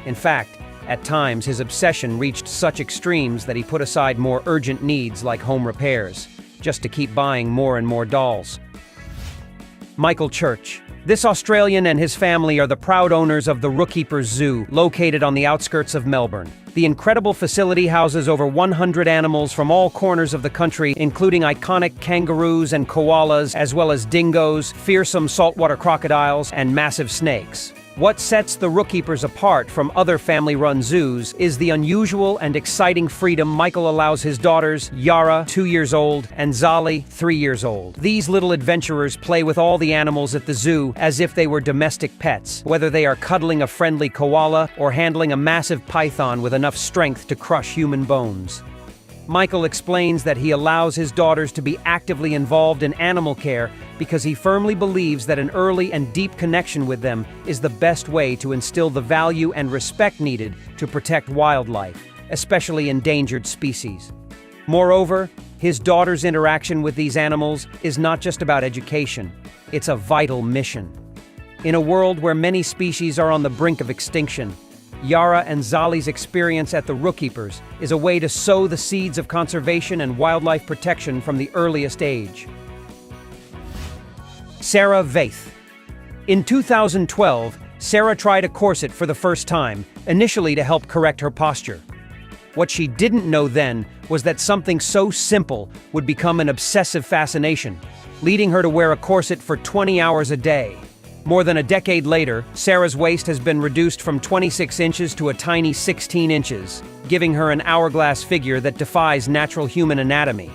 In fact, at times his obsession reached such extremes that he put aside more urgent needs like home repairs, just to keep buying more and more dolls. Michael Church. This Australian and his family are the proud owners of the Rookkeepers Zoo, located on the outskirts of Melbourne. The incredible facility houses over 100 animals from all corners of the country, including iconic kangaroos and koalas, as well as dingoes, fearsome saltwater crocodiles, and massive snakes. What sets the Rookkeepers apart from other family-run zoos is the unusual and exciting freedom Michael allows his daughters, Yara, 2 years old, and Zali, 3 years old. These little adventurers play with all the animals at the zoo as if they were domestic pets, whether they are cuddling a friendly koala or handling a massive python with enough strength to crush human bones. Michael explains that he allows his daughters to be actively involved in animal care because he firmly believes that an early and deep connection with them is the best way to instill the value and respect needed to protect wildlife, especially endangered species. Moreover, his daughter's interaction with these animals is not just about education, it's a vital mission. In a world where many species are on the brink of extinction, Yara and Zali's experience at the Rookkeepers is a way to sow the seeds of conservation and wildlife protection from the earliest age. Sarah Vaith. In 2012, Sarah tried a corset for the first time, initially to help correct her posture. What she didn't know then was that something so simple would become an obsessive fascination, leading her to wear a corset for 20 hours a day. More than a decade later, Sarah's waist has been reduced from 26 inches to a tiny 16 inches, giving her an hourglass figure that defies natural human anatomy.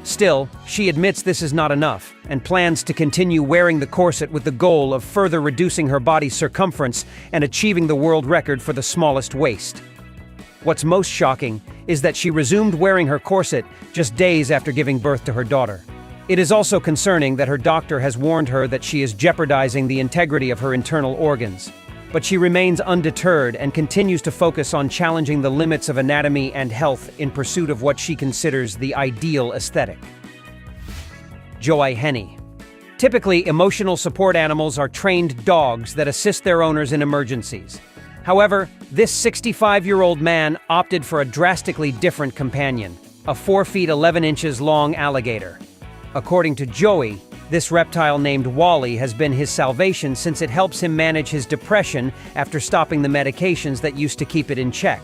Still, she admits this is not enough, and plans to continue wearing the corset with the goal of further reducing her body's circumference and achieving the world record for the smallest waist. What's most shocking is that she resumed wearing her corset just days after giving birth to her daughter. It is also concerning that her doctor has warned her that she is jeopardizing the integrity of her internal organs. But she remains undeterred and continues to focus on challenging the limits of anatomy and health in pursuit of what she considers the ideal aesthetic. Joy Henny. Typically, emotional support animals are trained dogs that assist their owners in emergencies. However, this 65-year-old man opted for a drastically different companion, a 4 feet 11 inches long alligator. According to Joey, this reptile named Wally has been his salvation since it helps him manage his depression after stopping the medications that used to keep it in check.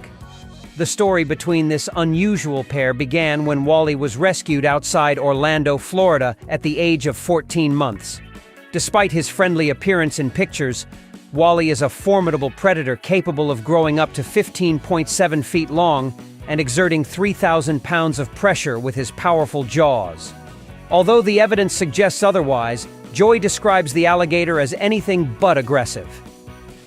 The story between this unusual pair began when Wally was rescued outside Orlando, Florida, at the age of 14 months. Despite his friendly appearance in pictures, Wally is a formidable predator capable of growing up to 15.7 feet long and exerting 3,000 pounds of pressure with his powerful jaws. Although the evidence suggests otherwise, Joey describes the alligator as anything but aggressive.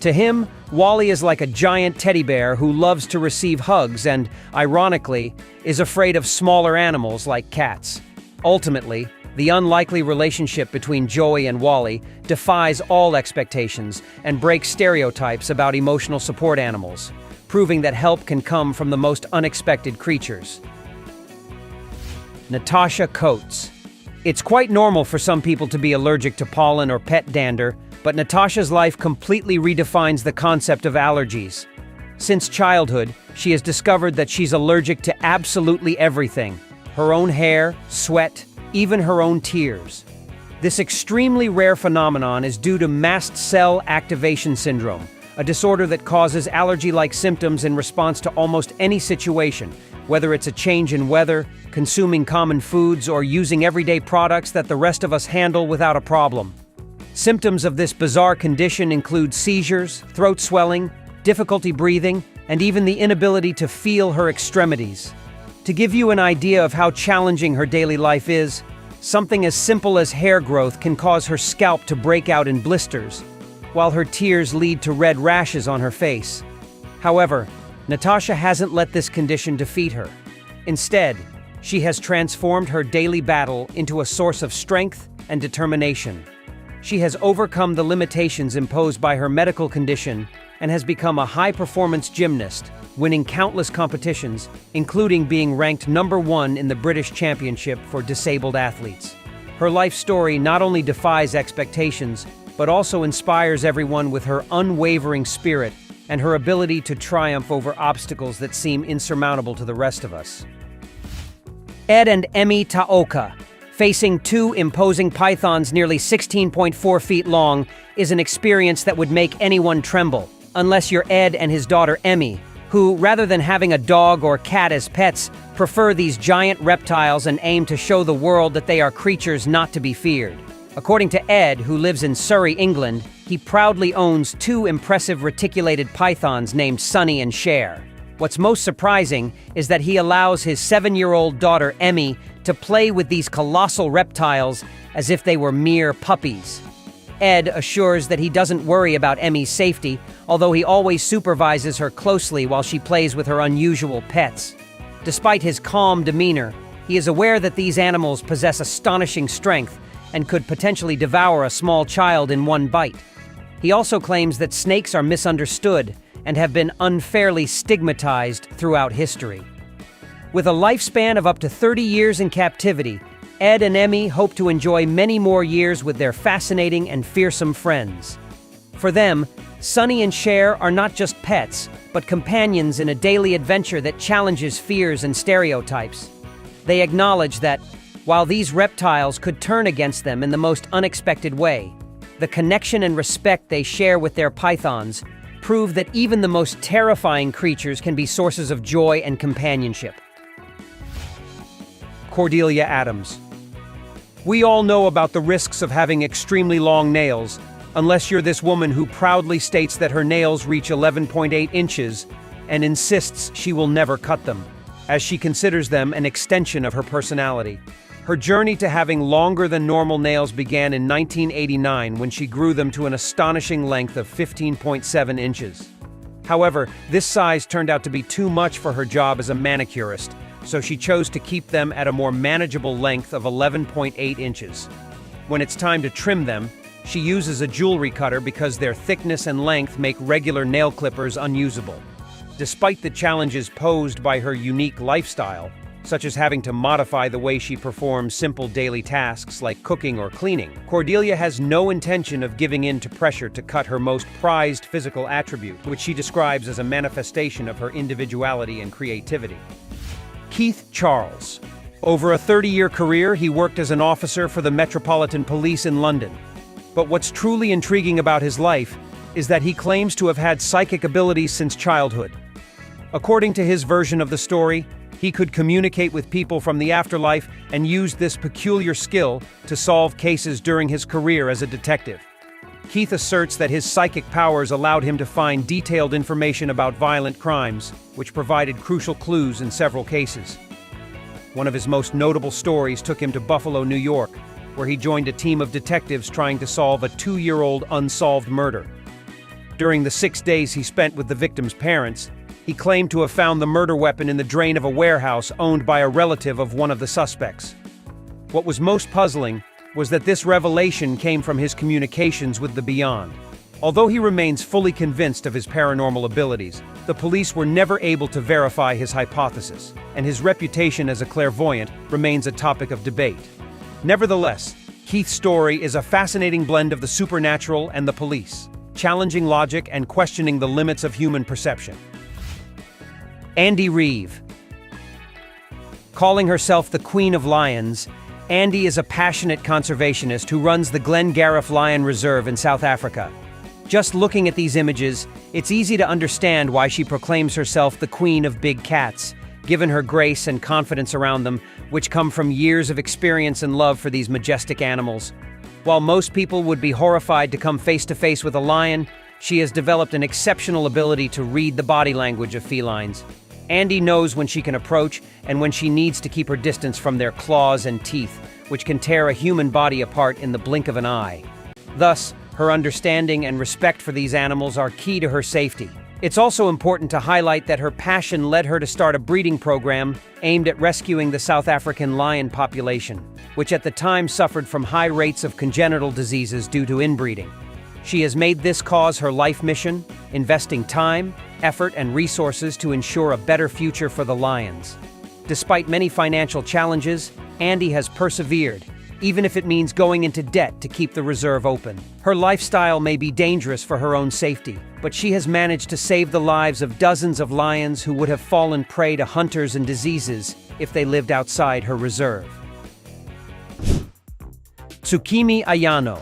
To him, Wally is like a giant teddy bear who loves to receive hugs and, ironically, is afraid of smaller animals like cats. Ultimately, the unlikely relationship between Joey and Wally defies all expectations and breaks stereotypes about emotional support animals, proving that help can come from the most unexpected creatures. Natasha Coates. It's quite normal for some people to be allergic to pollen or pet dander, but Natasha's life completely redefines the concept of allergies. Since childhood, she has discovered that she's allergic to absolutely everything: her own hair, sweat, even her own tears. This extremely rare phenomenon is due to mast cell activation syndrome, a disorder that causes allergy-like symptoms in response to almost any situation, whether it's a change in weather, consuming common foods, or using everyday products that the rest of us handle without a problem. Symptoms of this bizarre condition include seizures, throat swelling, difficulty breathing, and even the inability to feel her extremities. To give you an idea of how challenging her daily life is, something as simple as hair growth can cause her scalp to break out in blisters, while her tears lead to red rashes on her face. However, Natasha hasn't let this condition defeat her. Instead, she has transformed her daily battle into a source of strength and determination. She has overcome the limitations imposed by her medical condition and has become a high-performance gymnast, winning countless competitions, including being ranked #1 in the British Championship for disabled athletes. Her life story not only defies expectations, but also inspires everyone with her unwavering spirit and her ability to triumph over obstacles that seem insurmountable to the rest of us. Ed and Emmy Taoka. Facing two imposing pythons nearly 16.4 feet long is an experience that would make anyone tremble, unless you're Ed and his daughter Emmy, who, rather than having a dog or cat as pets, prefer these giant reptiles and aim to show the world that they are creatures not to be feared. According to Ed, who lives in Surrey, England, he proudly owns two impressive reticulated pythons named Sunny and Cher. What's most surprising is that he allows his 7-year-old daughter Emmy to play with these colossal reptiles as if they were mere puppies. Ed assures that he doesn't worry about Emmy's safety, although he always supervises her closely while she plays with her unusual pets. Despite his calm demeanor, he is aware that these animals possess astonishing strength and could potentially devour a small child in one bite. He also claims that snakes are misunderstood and have been unfairly stigmatized throughout history. With a lifespan of up to 30 years in captivity, Ed and Emmy hope to enjoy many more years with their fascinating and fearsome friends. For them, Sunny and Cher are not just pets, but companions in a daily adventure that challenges fears and stereotypes. They acknowledge that, while these reptiles could turn against them in the most unexpected way, The connection and respect they share with their pythons prove that even the most terrifying creatures can be sources of joy and companionship. Cordelia Adams. We all know about the risks of having extremely long nails, unless you're this woman who proudly states that her nails reach 11.8 inches and insists she will never cut them, as she considers them an extension of her personality. Her journey to having longer than normal nails began in 1989 when she grew them to an astonishing length of 15.7 inches. However, this size turned out to be too much for her job as a manicurist, so she chose to keep them at a more manageable length of 11.8 inches. When it's time to trim them, she uses a jewelry cutter because their thickness and length make regular nail clippers unusable. Despite the challenges posed by her unique lifestyle, such as having to modify the way she performs simple daily tasks like cooking or cleaning, Cordelia has no intention of giving in to pressure to cut her most prized physical attribute, which she describes as a manifestation of her individuality and creativity. Keith Charles. Over a 30-year career, he worked as an officer for the Metropolitan Police in London. But what's truly intriguing about his life is that he claims to have had psychic abilities since childhood. According to his version of the story, he could communicate with people from the afterlife and used this peculiar skill to solve cases during his career as a detective. Keith asserts that his psychic powers allowed him to find detailed information about violent crimes, which provided crucial clues in several cases. One of his most notable stories took him to Buffalo, New York, where he joined a team of detectives trying to solve a 2-year-old unsolved murder. During the 6 days he spent with the victim's parents, he claimed to have found the murder weapon in the drain of a warehouse owned by a relative of one of the suspects. What was most puzzling was that this revelation came from his communications with the beyond. Although he remains fully convinced of his paranormal abilities, the police were never able to verify his hypothesis, and his reputation as a clairvoyant remains a topic of debate. Nevertheless, Keith's story is a fascinating blend of the supernatural and the police, challenging logic and questioning the limits of human perception. Andy Reeve. Calling herself the Queen of Lions, Andy is a passionate conservationist who runs the Glengarriff Lion Reserve in South Africa. Just looking at these images, it's easy to understand why she proclaims herself the Queen of Big Cats, given her grace and confidence around them, which come from years of experience and love for these majestic animals. While most people would be horrified to come face to face with a lion, she has developed an exceptional ability to read the body language of felines. Andy knows when she can approach and when she needs to keep her distance from their claws and teeth, which can tear a human body apart in the blink of an eye. Thus, her understanding and respect for these animals are key to her safety. It's also important to highlight that her passion led her to start a breeding program aimed at rescuing the South African lion population, which at the time suffered from high rates of congenital diseases due to inbreeding. She has made this cause her life mission, investing time, effort, and resources to ensure a better future for the lions. Despite many financial challenges, Andy has persevered, even if it means going into debt to keep the reserve open. Her lifestyle may be dangerous for her own safety, but she has managed to save the lives of dozens of lions who would have fallen prey to hunters and diseases if they lived outside her reserve. Tsukimi Ayano.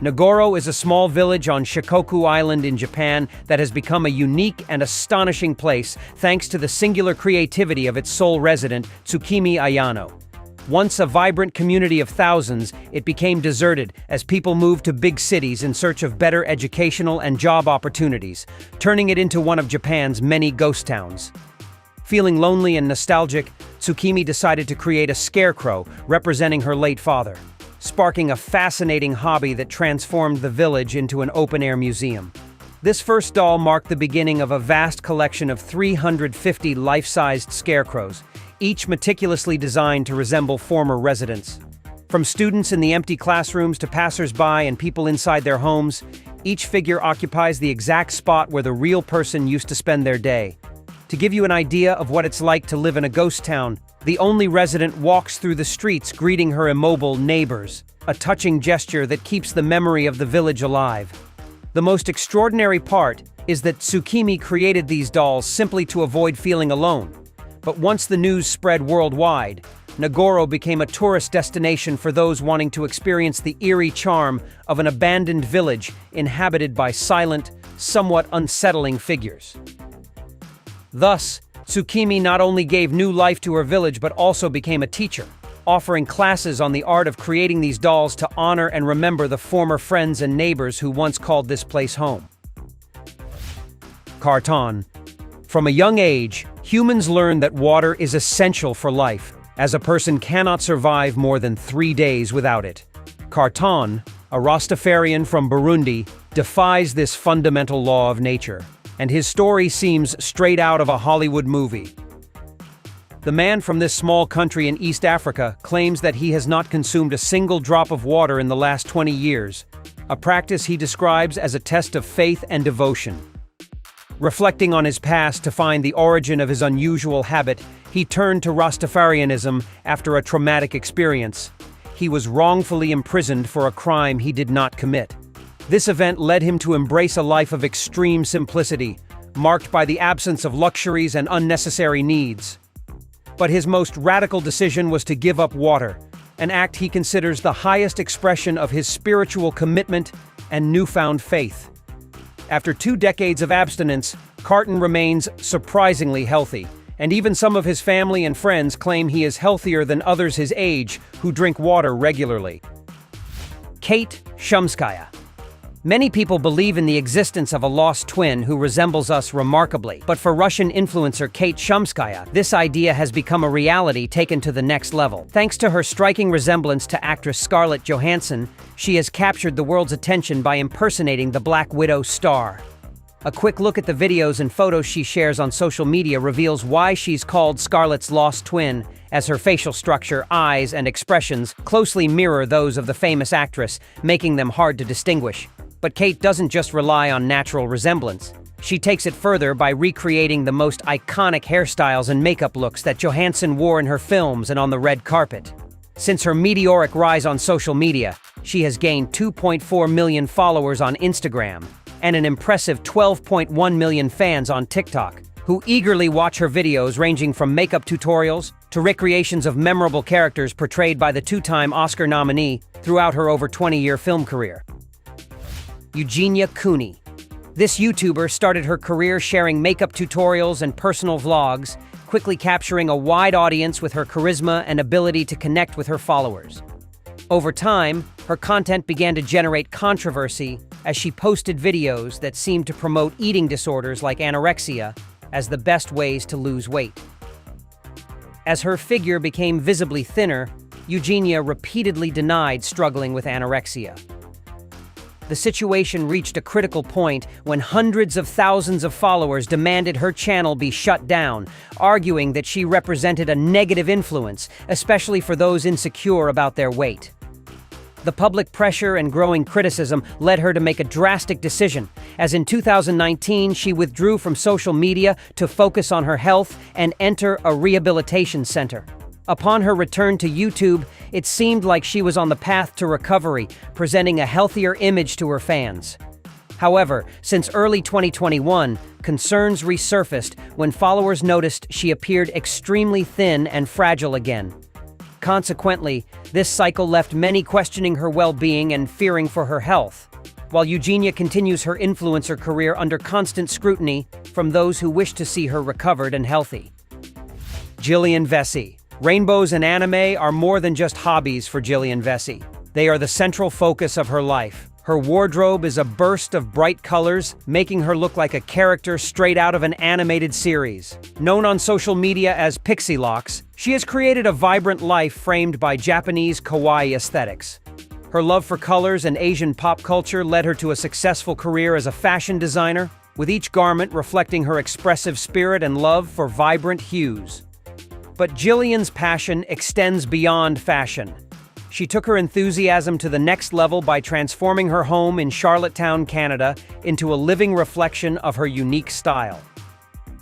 Nagoro is a small village on Shikoku Island in Japan that has become a unique and astonishing place thanks to the singular creativity of its sole resident, Tsukimi Ayano. Once a vibrant community of thousands, it became deserted as people moved to big cities in search of better educational and job opportunities, turning it into one of Japan's many ghost towns. Feeling lonely and nostalgic, Tsukimi decided to create a scarecrow representing her late father, sparking a fascinating hobby that transformed the village into an open-air museum. This first doll marked the beginning of a vast collection of 350 life-sized scarecrows, each meticulously designed to resemble former residents. From students in the empty classrooms to passers-by and people inside their homes, each figure occupies the exact spot where the real person used to spend their day. To give you an idea of what it's like to live in a ghost town, the only resident walks through the streets greeting her immobile neighbors, a touching gesture that keeps the memory of the village alive. The most extraordinary part is that Tsukimi created these dolls simply to avoid feeling alone. But once the news spread worldwide, Ngoro became a tourist destination for those wanting to experience the eerie charm of an abandoned village inhabited by silent, somewhat unsettling figures. Thus, Tsukimi not only gave new life to her village but also became a teacher, offering classes on the art of creating these dolls to honor and remember the former friends and neighbors who once called this place home. Karton. From a young age, humans learn that water is essential for life, as a person cannot survive more than 3 days without it. Karton, a Rastafarian from Burundi, defies this fundamental law of nature, and his story seems straight out of a Hollywood movie. The man from this small country in East Africa claims that he has not consumed a single drop of water in the last 20 years, a practice he describes as a test of faith and devotion. Reflecting on his past to find the origin of his unusual habit, he turned to Rastafarianism after a traumatic experience. He was wrongfully imprisoned for a crime he did not commit. This event led him to embrace a life of extreme simplicity, marked by the absence of luxuries and unnecessary needs. But his most radical decision was to give up water, an act he considers the highest expression of his spiritual commitment and newfound faith. After 2 decades of abstinence, Karton remains surprisingly healthy, and even some of his family and friends claim he is healthier than others his age who drink water regularly. Kate Shumskaya. Many people believe in the existence of a lost twin who resembles us remarkably, but for Russian influencer Kate Shumskaya, this idea has become a reality taken to the next level. Thanks to her striking resemblance to actress Scarlett Johansson, she has captured the world's attention by impersonating the Black Widow star. A quick look at the videos and photos she shares on social media reveals why she's called Scarlett's lost twin, as her facial structure, eyes, and expressions closely mirror those of the famous actress, making them hard to distinguish. But Kate doesn't just rely on natural resemblance. She takes it further by recreating the most iconic hairstyles and makeup looks that Johansson wore in her films and on the red carpet. Since her meteoric rise on social media, she has gained 2.4 million followers on Instagram and an impressive 12.1 million fans on TikTok, who eagerly watch her videos ranging from makeup tutorials to recreations of memorable characters portrayed by the 2-time Oscar nominee throughout her over 20-year film career. Eugenia Cooney. This YouTuber started her career sharing makeup tutorials and personal vlogs, quickly capturing a wide audience with her charisma and ability to connect with her followers. Over time, her content began to generate controversy as she posted videos that seemed to promote eating disorders like anorexia as the best ways to lose weight. As her figure became visibly thinner, Eugenia repeatedly denied struggling with anorexia. The situation reached a critical point when hundreds of thousands of followers demanded her channel be shut down, arguing that she represented a negative influence, especially for those insecure about their weight. The public pressure and growing criticism led her to make a drastic decision, as in 2019 she withdrew from social media to focus on her health and enter a rehabilitation center. Upon her return to YouTube, it seemed like she was on the path to recovery, presenting a healthier image to her fans. However, since early 2021, concerns resurfaced when followers noticed she appeared extremely thin and fragile again. Consequently, this cycle left many questioning her well-being and fearing for her health, while Eugenia continues her influencer career under constant scrutiny from those who wish to see her recovered and healthy. Jillian Vesey. Rainbows and anime are more than just hobbies for Jillian Vesey. They are the central focus of her life. Her wardrobe is a burst of bright colors, making her look like a character straight out of an animated series. Known on social media as Pixie Locks, she has created a vibrant life framed by Japanese kawaii aesthetics. Her love for colors and Asian pop culture led her to a successful career as a fashion designer, with each garment reflecting her expressive spirit and love for vibrant hues. But Jillian's passion extends beyond fashion. She took her enthusiasm to the next level by transforming her home in Charlottetown, Canada, into a living reflection of her unique style.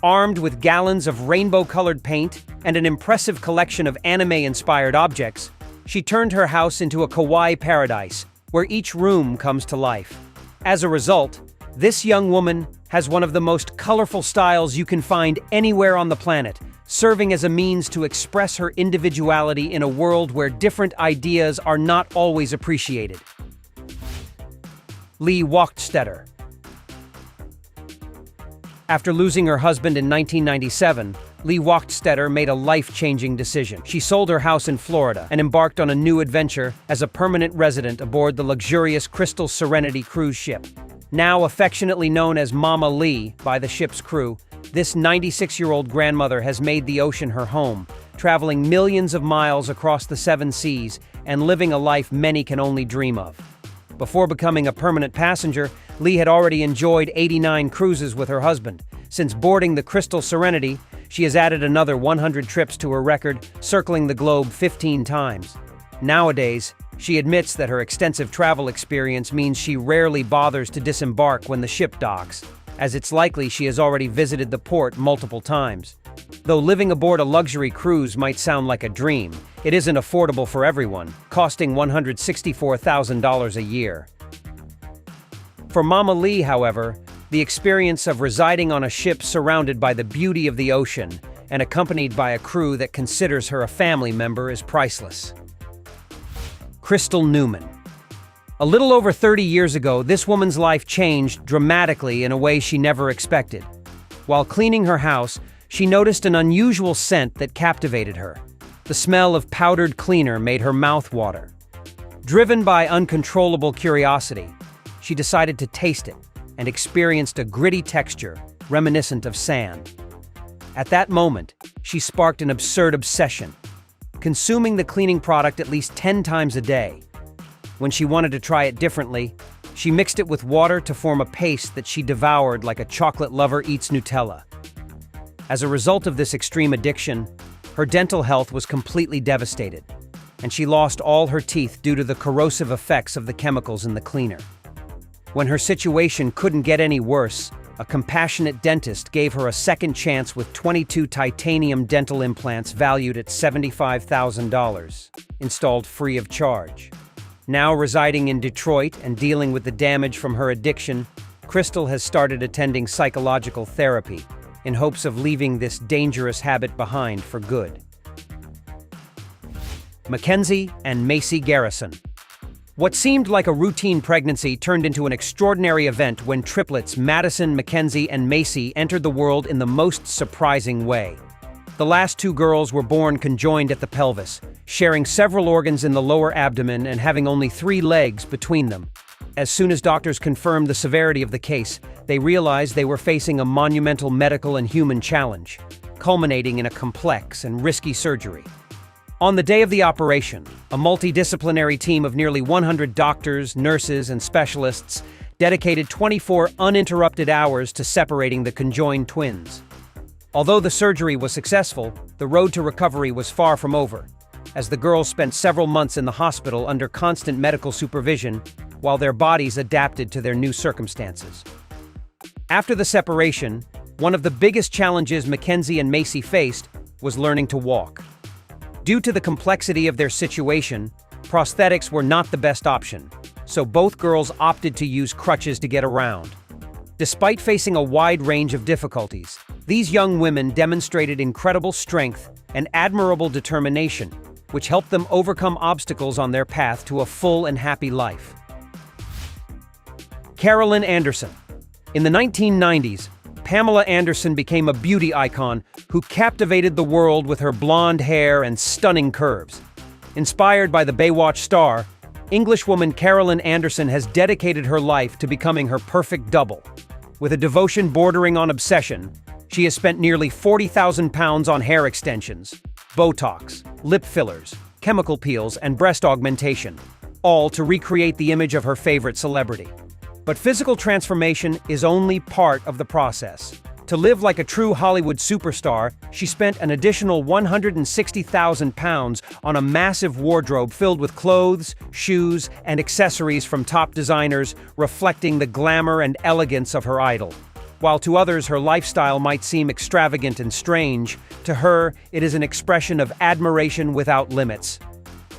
Armed with gallons of rainbow-colored paint and an impressive collection of anime-inspired objects, she turned her house into a kawaii paradise, where each room comes to life. As a result, this young woman has one of the most colorful styles you can find anywhere on the planet, serving as a means to express her individuality in a world where different ideas are not always appreciated. Lee Wachtstetter. After losing her husband in 1997, Lee Wachtstetter made a life-changing decision. She sold her house in Florida and embarked on a new adventure as a permanent resident aboard the luxurious Crystal Serenity cruise ship. Now affectionately known as Mama Lee by the ship's crew, this 96-year-old grandmother has made the ocean her home, traveling millions of miles across the 7 seas and living a life many can only dream of. Before becoming a permanent passenger, Lee had already enjoyed 89 cruises with her husband. Since boarding the Crystal Serenity, she has added another 100 trips to her record, circling the globe 15 times. Nowadays, she admits that her extensive travel experience means she rarely bothers to disembark when the ship docks, as it's likely she has already visited the port multiple times. Though living aboard a luxury cruise might sound like a dream, it isn't affordable for everyone, costing $164,000 a year. For Mama Lee, however, the experience of residing on a ship surrounded by the beauty of the ocean and accompanied by a crew that considers her a family member is priceless. Crystal Newman. A little over 30 years ago, this woman's life changed dramatically in a way she never expected. While cleaning her house, she noticed an unusual scent that captivated her. The smell of powdered cleaner made her mouth water. Driven by uncontrollable curiosity, she decided to taste it and experienced a gritty texture reminiscent of sand. At that moment, she sparked an absurd obsession, consuming the cleaning product at least 10 times a day. When she wanted to try it differently, she mixed it with water to form a paste that she devoured like a chocolate lover eats Nutella. As a result of this extreme addiction, her dental health was completely devastated, and she lost all her teeth due to the corrosive effects of the chemicals in the cleaner. When her situation couldn't get any worse, a compassionate dentist gave her a second chance with 22 titanium dental implants valued at $75,000, installed free of charge. Now residing in Detroit and dealing with the damage from her addiction, Crystal has started attending psychological therapy in hopes of leaving this dangerous habit behind for good. Mackenzie and Macy Garrison. What seemed like a routine pregnancy turned into an extraordinary event when triplets Madison, Mackenzie, and Macy entered the world in the most surprising way. The last 2 girls were born conjoined at the pelvis, sharing several organs in the lower abdomen and having only 3 legs between them. As soon as doctors confirmed the severity of the case, they realized they were facing a monumental medical and human challenge, culminating in a complex and risky surgery. On the day of the operation, a multidisciplinary team of nearly 100 doctors, nurses, and specialists dedicated 24 uninterrupted hours to separating the conjoined twins. Although the surgery was successful, the road to recovery was far from over, as the girls spent several months in the hospital under constant medical supervision while their bodies adapted to their new circumstances. After the separation, one of the biggest challenges Mackenzie and Macy faced was learning to walk. Due to the complexity of their situation, prosthetics were not the best option, so both girls opted to use crutches to get around. Despite facing a wide range of difficulties, these young women demonstrated incredible strength and admirable determination, which helped them overcome obstacles on their path to a full and happy life. Carolyn Anderson. In the 1990s, Pamela Anderson became a beauty icon who captivated the world with her blonde hair and stunning curves. Inspired by the Baywatch star, Englishwoman Carolyn Anderson has dedicated her life to becoming her perfect double. With a devotion bordering on obsession, she has spent nearly 40,000 pounds on hair extensions, Botox, lip fillers, chemical peels, and breast augmentation, all to recreate the image of her favorite celebrity. But physical transformation is only part of the process. To live like a true Hollywood superstar, she spent an additional 160,000 pounds on a massive wardrobe filled with clothes, shoes, and accessories from top designers, reflecting the glamour and elegance of her idol. While to others her lifestyle might seem extravagant and strange, to her it is an expression of admiration without limits.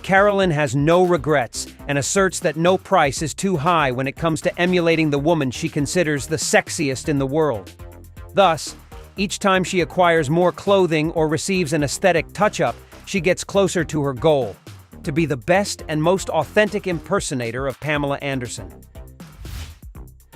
Carolyn has no regrets and asserts that no price is too high when it comes to emulating the woman she considers the sexiest in the world. Thus, Each time she acquires more clothing or receives an aesthetic touch-up, she gets closer to her goal: to be the best and most authentic impersonator of Pamela Anderson.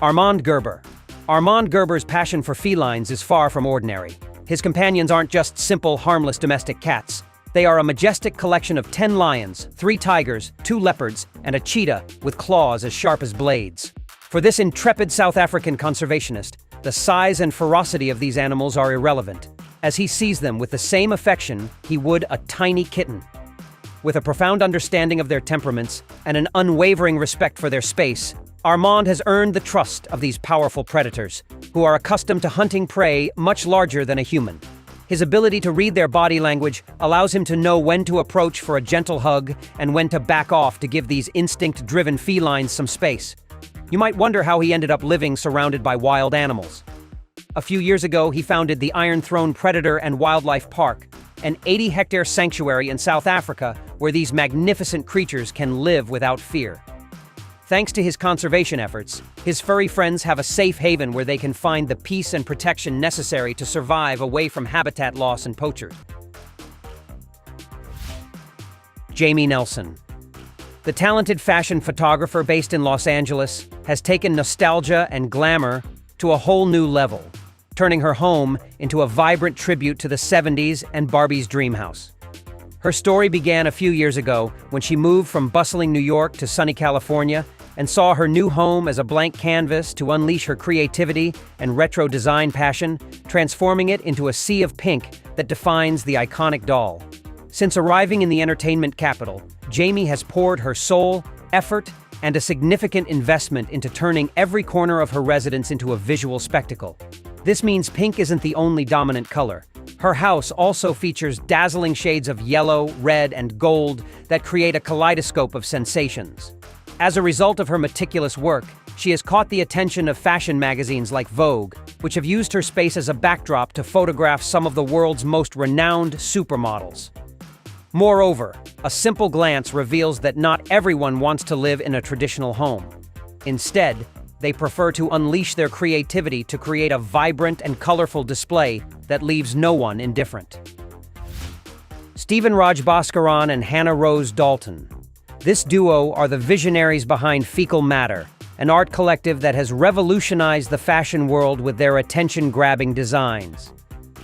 Armand Gerber. Armand Gerber's passion for felines is far from ordinary. His companions aren't just simple, harmless domestic cats. They are a majestic collection of 10 lions, 3 tigers, 2 leopards, and a cheetah with claws as sharp as blades. For this intrepid South African conservationist, the size and ferocity of these animals are irrelevant, as he sees them with the same affection he would a tiny kitten. With a profound understanding of their temperaments and an unwavering respect for their space, Armand has earned the trust of these powerful predators, who are accustomed to hunting prey much larger than a human. His ability to read their body language allows him to know when to approach for a gentle hug and when to back off to give these instinct-driven felines some space. You might wonder how he ended up living surrounded by wild animals. A few years ago, he founded the Iron Throne Predator and Wildlife Park, an 80-hectare sanctuary in South Africa where these magnificent creatures can live without fear. Thanks to his conservation efforts, his furry friends have a safe haven where they can find the peace and protection necessary to survive away from habitat loss and poachers. Jamie Nelson. The talented fashion photographer based in Los Angeles has taken nostalgia and glamour to a whole new level, turning her home into a vibrant tribute to the 70s and Barbie's dream house. Her story began a few years ago when she moved from bustling New York to sunny California and saw her new home as a blank canvas to unleash her creativity and retro design passion, transforming it into a sea of pink that defines the iconic doll. Since arriving in the entertainment capital, Jamie has poured her soul, effort, and a significant investment into turning every corner of her residence into a visual spectacle. This means pink isn't the only dominant color. Her house also features dazzling shades of yellow, red, and gold that create a kaleidoscope of sensations. As a result of her meticulous work, she has caught the attention of fashion magazines like Vogue, which have used her space as a backdrop to photograph some of the world's most renowned supermodels. Moreover, a simple glance reveals that not everyone wants to live in a traditional home. Instead, they prefer to unleash their creativity to create a vibrant and colorful display that leaves no one indifferent. Stephen Raj Bhaskaran and Hannah Rose Dalton. This duo are the visionaries behind Fecal Matter, an art collective that has revolutionized the fashion world with their attention-grabbing designs.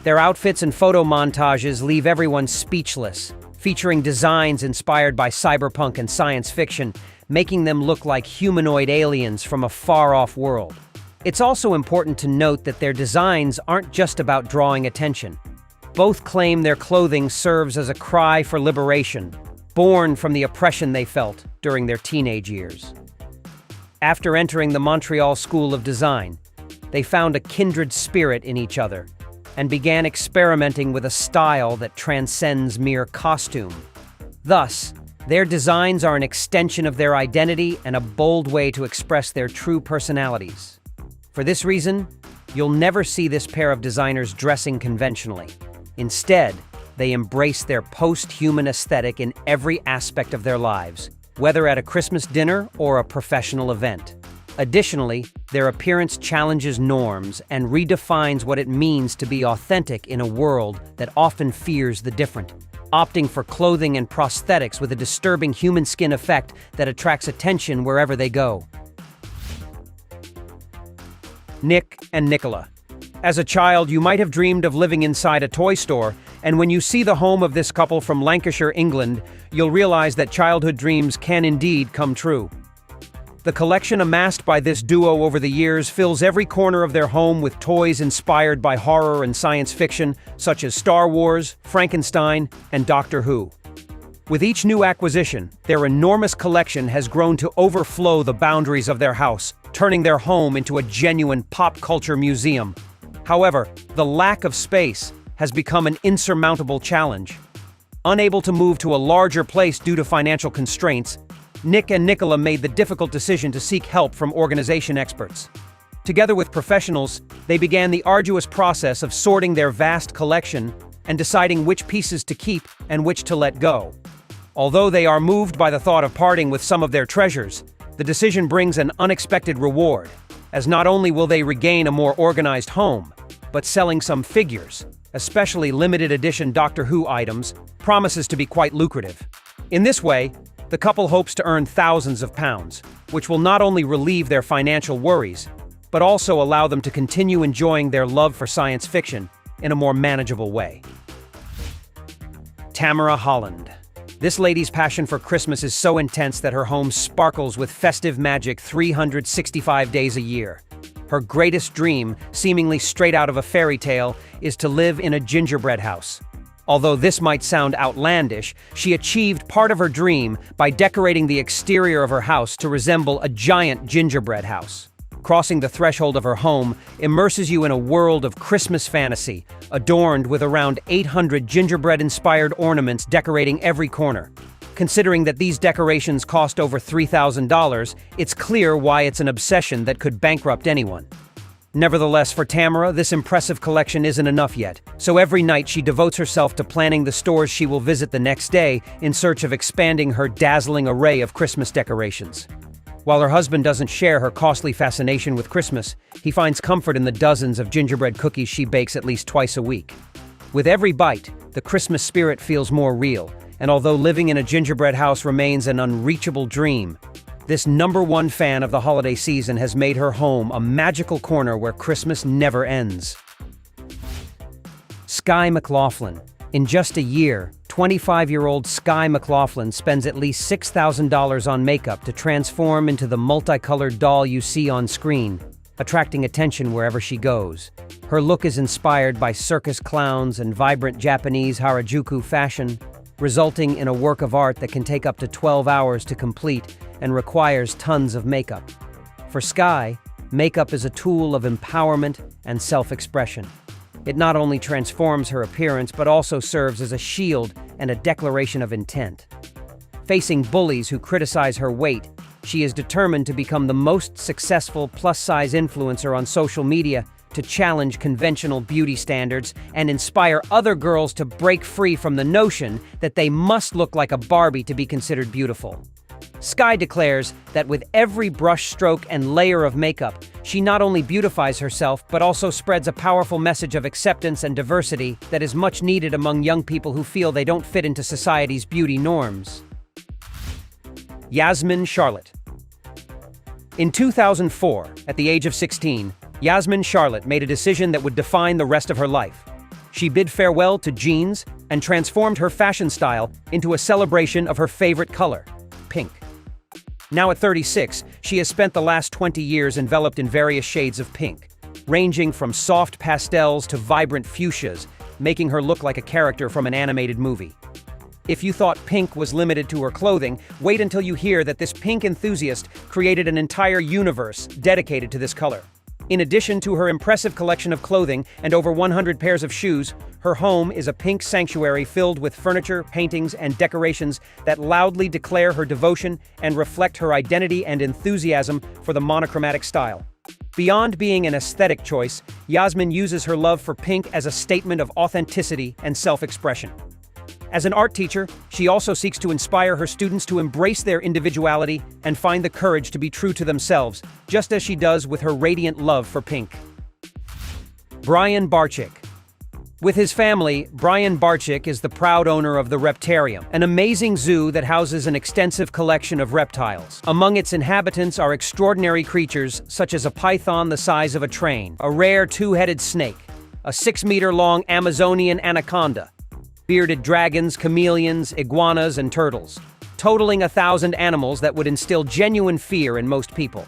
Their outfits and photo montages leave everyone speechless, featuring designs inspired by cyberpunk and science fiction, making them look like humanoid aliens from a far-off world. It's also important to note that their designs aren't just about drawing attention. Both claim their clothing serves as a cry for liberation, born from the oppression they felt during their teenage years. After entering the Montreal School of Design, they found a kindred spirit in each other and began experimenting with a style that transcends mere costume. Thus, their designs are an extension of their identity and a bold way to express their true personalities. For this reason, you'll never see this pair of designers dressing conventionally. Instead, they embrace their post-human aesthetic in every aspect of their lives, whether at a Christmas dinner or a professional event. Additionally, their appearance challenges norms and redefines what it means to be authentic in a world that often fears the different, opting for clothing and prosthetics with a disturbing human skin effect that attracts attention wherever they go. Nick and Nicola. As a child, you might have dreamed of living inside a toy store, and when you see the home of this couple from Lancashire, England, you'll realize that childhood dreams can indeed come true. The collection amassed by this duo over the years fills every corner of their home with toys inspired by horror and science fiction, such as Star Wars, Frankenstein, and Doctor Who. With each new acquisition, their enormous collection has grown to overflow the boundaries of their house, turning their home into a genuine pop culture museum. However, the lack of space has become an insurmountable challenge. Unable to move to a larger place due to financial constraints, Nick and Nicola made the difficult decision to seek help from organization experts. Together with professionals, they began the arduous process of sorting their vast collection and deciding which pieces to keep and which to let go. Although they are moved by the thought of parting with some of their treasures, the decision brings an unexpected reward, as not only will they regain a more organized home, but selling some figures, especially limited edition Doctor Who items, promises to be quite lucrative. In this way, the couple hopes to earn thousands of pounds, which will not only relieve their financial worries, but also allow them to continue enjoying their love for science fiction in a more manageable way. Tamara Holland. This lady's passion for Christmas is so intense that her home sparkles with festive magic 365 days a year. Her greatest dream, seemingly straight out of a fairy tale, is to live in a gingerbread house. Although this might sound outlandish, she achieved part of her dream by decorating the exterior of her house to resemble a giant gingerbread house. Crossing the threshold of her home immerses you in a world of Christmas fantasy, adorned with around 800 gingerbread-inspired ornaments decorating every corner. Considering that these decorations cost over $3,000, it's clear why it's an obsession that could bankrupt anyone. Nevertheless, for Tamara, this impressive collection isn't enough yet, so every night she devotes herself to planning the stores she will visit the next day in search of expanding her dazzling array of Christmas decorations. While her husband doesn't share her costly fascination with Christmas, he finds comfort in the dozens of gingerbread cookies she bakes at least twice a week. With every bite, the Christmas spirit feels more real, and although living in a gingerbread house remains an unreachable dream, this #1 fan of the holiday season has made her home a magical corner where Christmas never ends. Skye McLaughlin. In just a year, 25-year-old Skye McLaughlin spends at least $6,000 on makeup to transform into the multicolored doll you see on screen, attracting attention wherever she goes. Her look is inspired by circus clowns and vibrant Japanese Harajuku fashion, resulting in a work of art that can take up to 12 hours to complete and requires tons of makeup. For Skye, makeup is a tool of empowerment and self-expression. It not only transforms her appearance, but also serves as a shield and a declaration of intent. Facing bullies who criticize her weight, she is determined to become the most successful plus-size influencer on social media to challenge conventional beauty standards and inspire other girls to break free from the notion that they must look like a Barbie to be considered beautiful. Skye declares that with every brush stroke and layer of makeup, she not only beautifies herself, but also spreads a powerful message of acceptance and diversity that is much needed among young people who feel they don't fit into society's beauty norms. Yasmin Charlotte. In 2004, at the age of 16, Yasmin Charlotte made a decision that would define the rest of her life. She bid farewell to jeans and transformed her fashion style into a celebration of her favorite color, pink. Now at 36, she has spent the last 20 years enveloped in various shades of pink, ranging from soft pastels to vibrant fuchsias, making her look like a character from an animated movie. If you thought pink was limited to her clothing, wait until you hear that this pink enthusiast created an entire universe dedicated to this color. In addition to her impressive collection of clothing and over 100 pairs of shoes, her home is a pink sanctuary filled with furniture, paintings, and decorations that loudly declare her devotion and reflect her identity and enthusiasm for the monochromatic style. Beyond being an aesthetic choice, Yasmin uses her love for pink as a statement of authenticity and self-expression. As an art teacher, she also seeks to inspire her students to embrace their individuality and find the courage to be true to themselves, just as she does with her radiant love for pink. Brian Barczyk. With his family, Brian Barczyk is the proud owner of the Reptarium, an amazing zoo that houses an extensive collection of reptiles. Among its inhabitants are extraordinary creatures such as a python the size of a train, a rare two-headed snake, a 6-meter-long Amazonian anaconda, bearded dragons, chameleons, iguanas, and turtles, totaling 1,000 animals that would instill genuine fear in most people.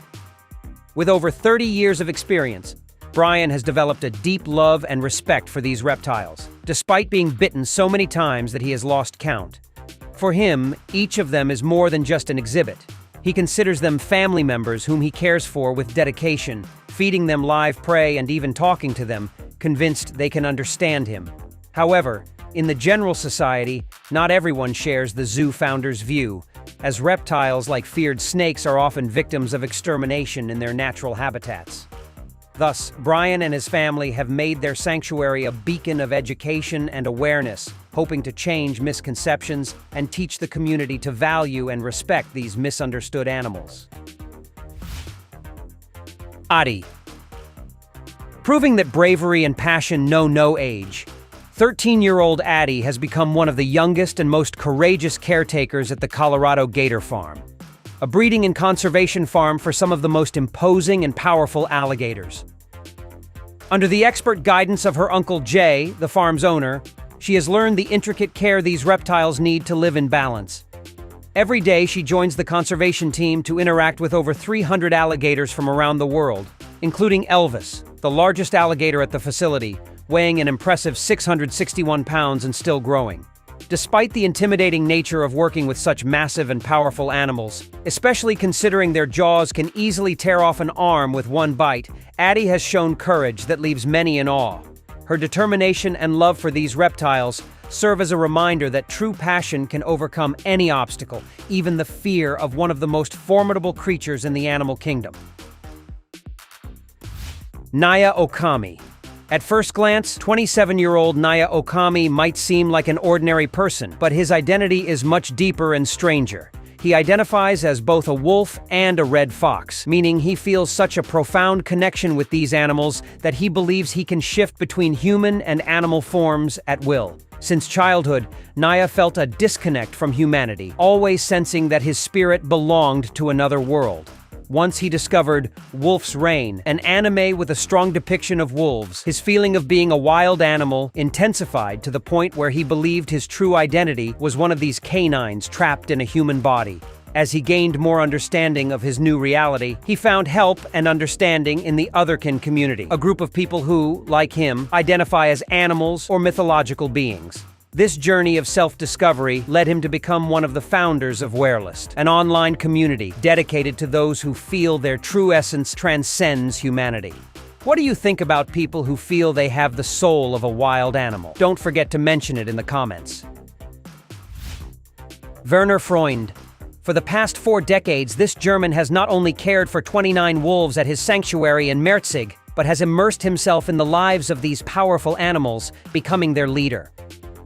With over 30 years of experience, Brian has developed a deep love and respect for these reptiles, despite being bitten so many times that he has lost count. For him, each of them is more than just an exhibit. He considers them family members whom he cares for with dedication, feeding them live prey and even talking to them, convinced they can understand him. However, in the general society, not everyone shares the zoo founder's view, as reptiles like feared snakes are often victims of extermination in their natural habitats. Thus, Brian and his family have made their sanctuary a beacon of education and awareness, hoping to change misconceptions and teach the community to value and respect these misunderstood animals. Adi. Proving that bravery and passion know no age, 13-year-old Addie has become one of the youngest and most courageous caretakers at the Colorado Gator Farm, a breeding and conservation farm for some of the most imposing and powerful alligators. Under the expert guidance of her Uncle Jay, the farm's owner, she has learned the intricate care these reptiles need to live in balance. Every day, she joins the conservation team to interact with over 300 alligators from around the world, including Elvis, the largest alligator at the facility, weighing an impressive 661 pounds and still growing. Despite the intimidating nature of working with such massive and powerful animals, especially considering their jaws can easily tear off an arm with one bite, Addie has shown courage that leaves many in awe. Her determination and love for these reptiles serve as a reminder that true passion can overcome any obstacle, even the fear of one of the most formidable creatures in the animal kingdom. Naya Okami. At first glance, 27-year-old Naya Okami might seem like an ordinary person, but his identity is much deeper and stranger. He identifies as both a wolf and a red fox, meaning he feels such a profound connection with these animals that he believes he can shift between human and animal forms at will. Since childhood, Naya felt a disconnect from humanity, always sensing that his spirit belonged to another world. Once he discovered Wolf's Reign, an anime with a strong depiction of wolves, his feeling of being a wild animal intensified to the point where he believed his true identity was one of these canines trapped in a human body. As he gained more understanding of his new reality, he found help and understanding in the Otherkin community, a group of people who, like him, identify as animals or mythological beings. This journey of self-discovery led him to become one of the founders of Werelist, an online community dedicated to those who feel their true essence transcends humanity. What do you think about people who feel they have the soul of a wild animal? Don't forget to mention it in the comments. Werner Freund. For the past 4 decades, this German has not only cared for 29 wolves at his sanctuary in Merzig, but has immersed himself in the lives of these powerful animals, becoming their leader.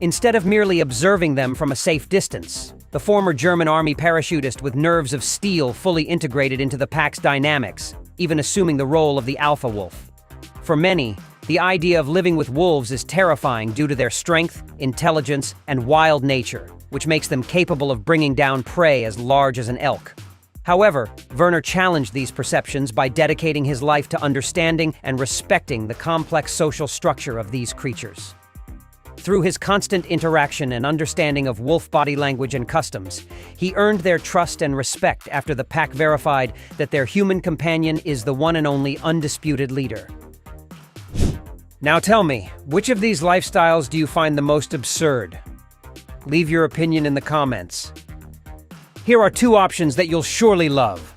Instead of merely observing them from a safe distance, the former German army parachutist with nerves of steel fully integrated into the pack's dynamics, even assuming the role of the alpha wolf. For many, the idea of living with wolves is terrifying due to their strength, intelligence, and wild nature, which makes them capable of bringing down prey as large as an elk. However, Werner challenged these perceptions by dedicating his life to understanding and respecting the complex social structure of these creatures. Through his constant interaction and understanding of wolf body language and customs, he earned their trust and respect after the pack verified that their human companion is the one and only undisputed leader. Now tell me, which of these lifestyles do you find the most absurd? Leave your opinion in the comments. Here are 2 options that you'll surely love.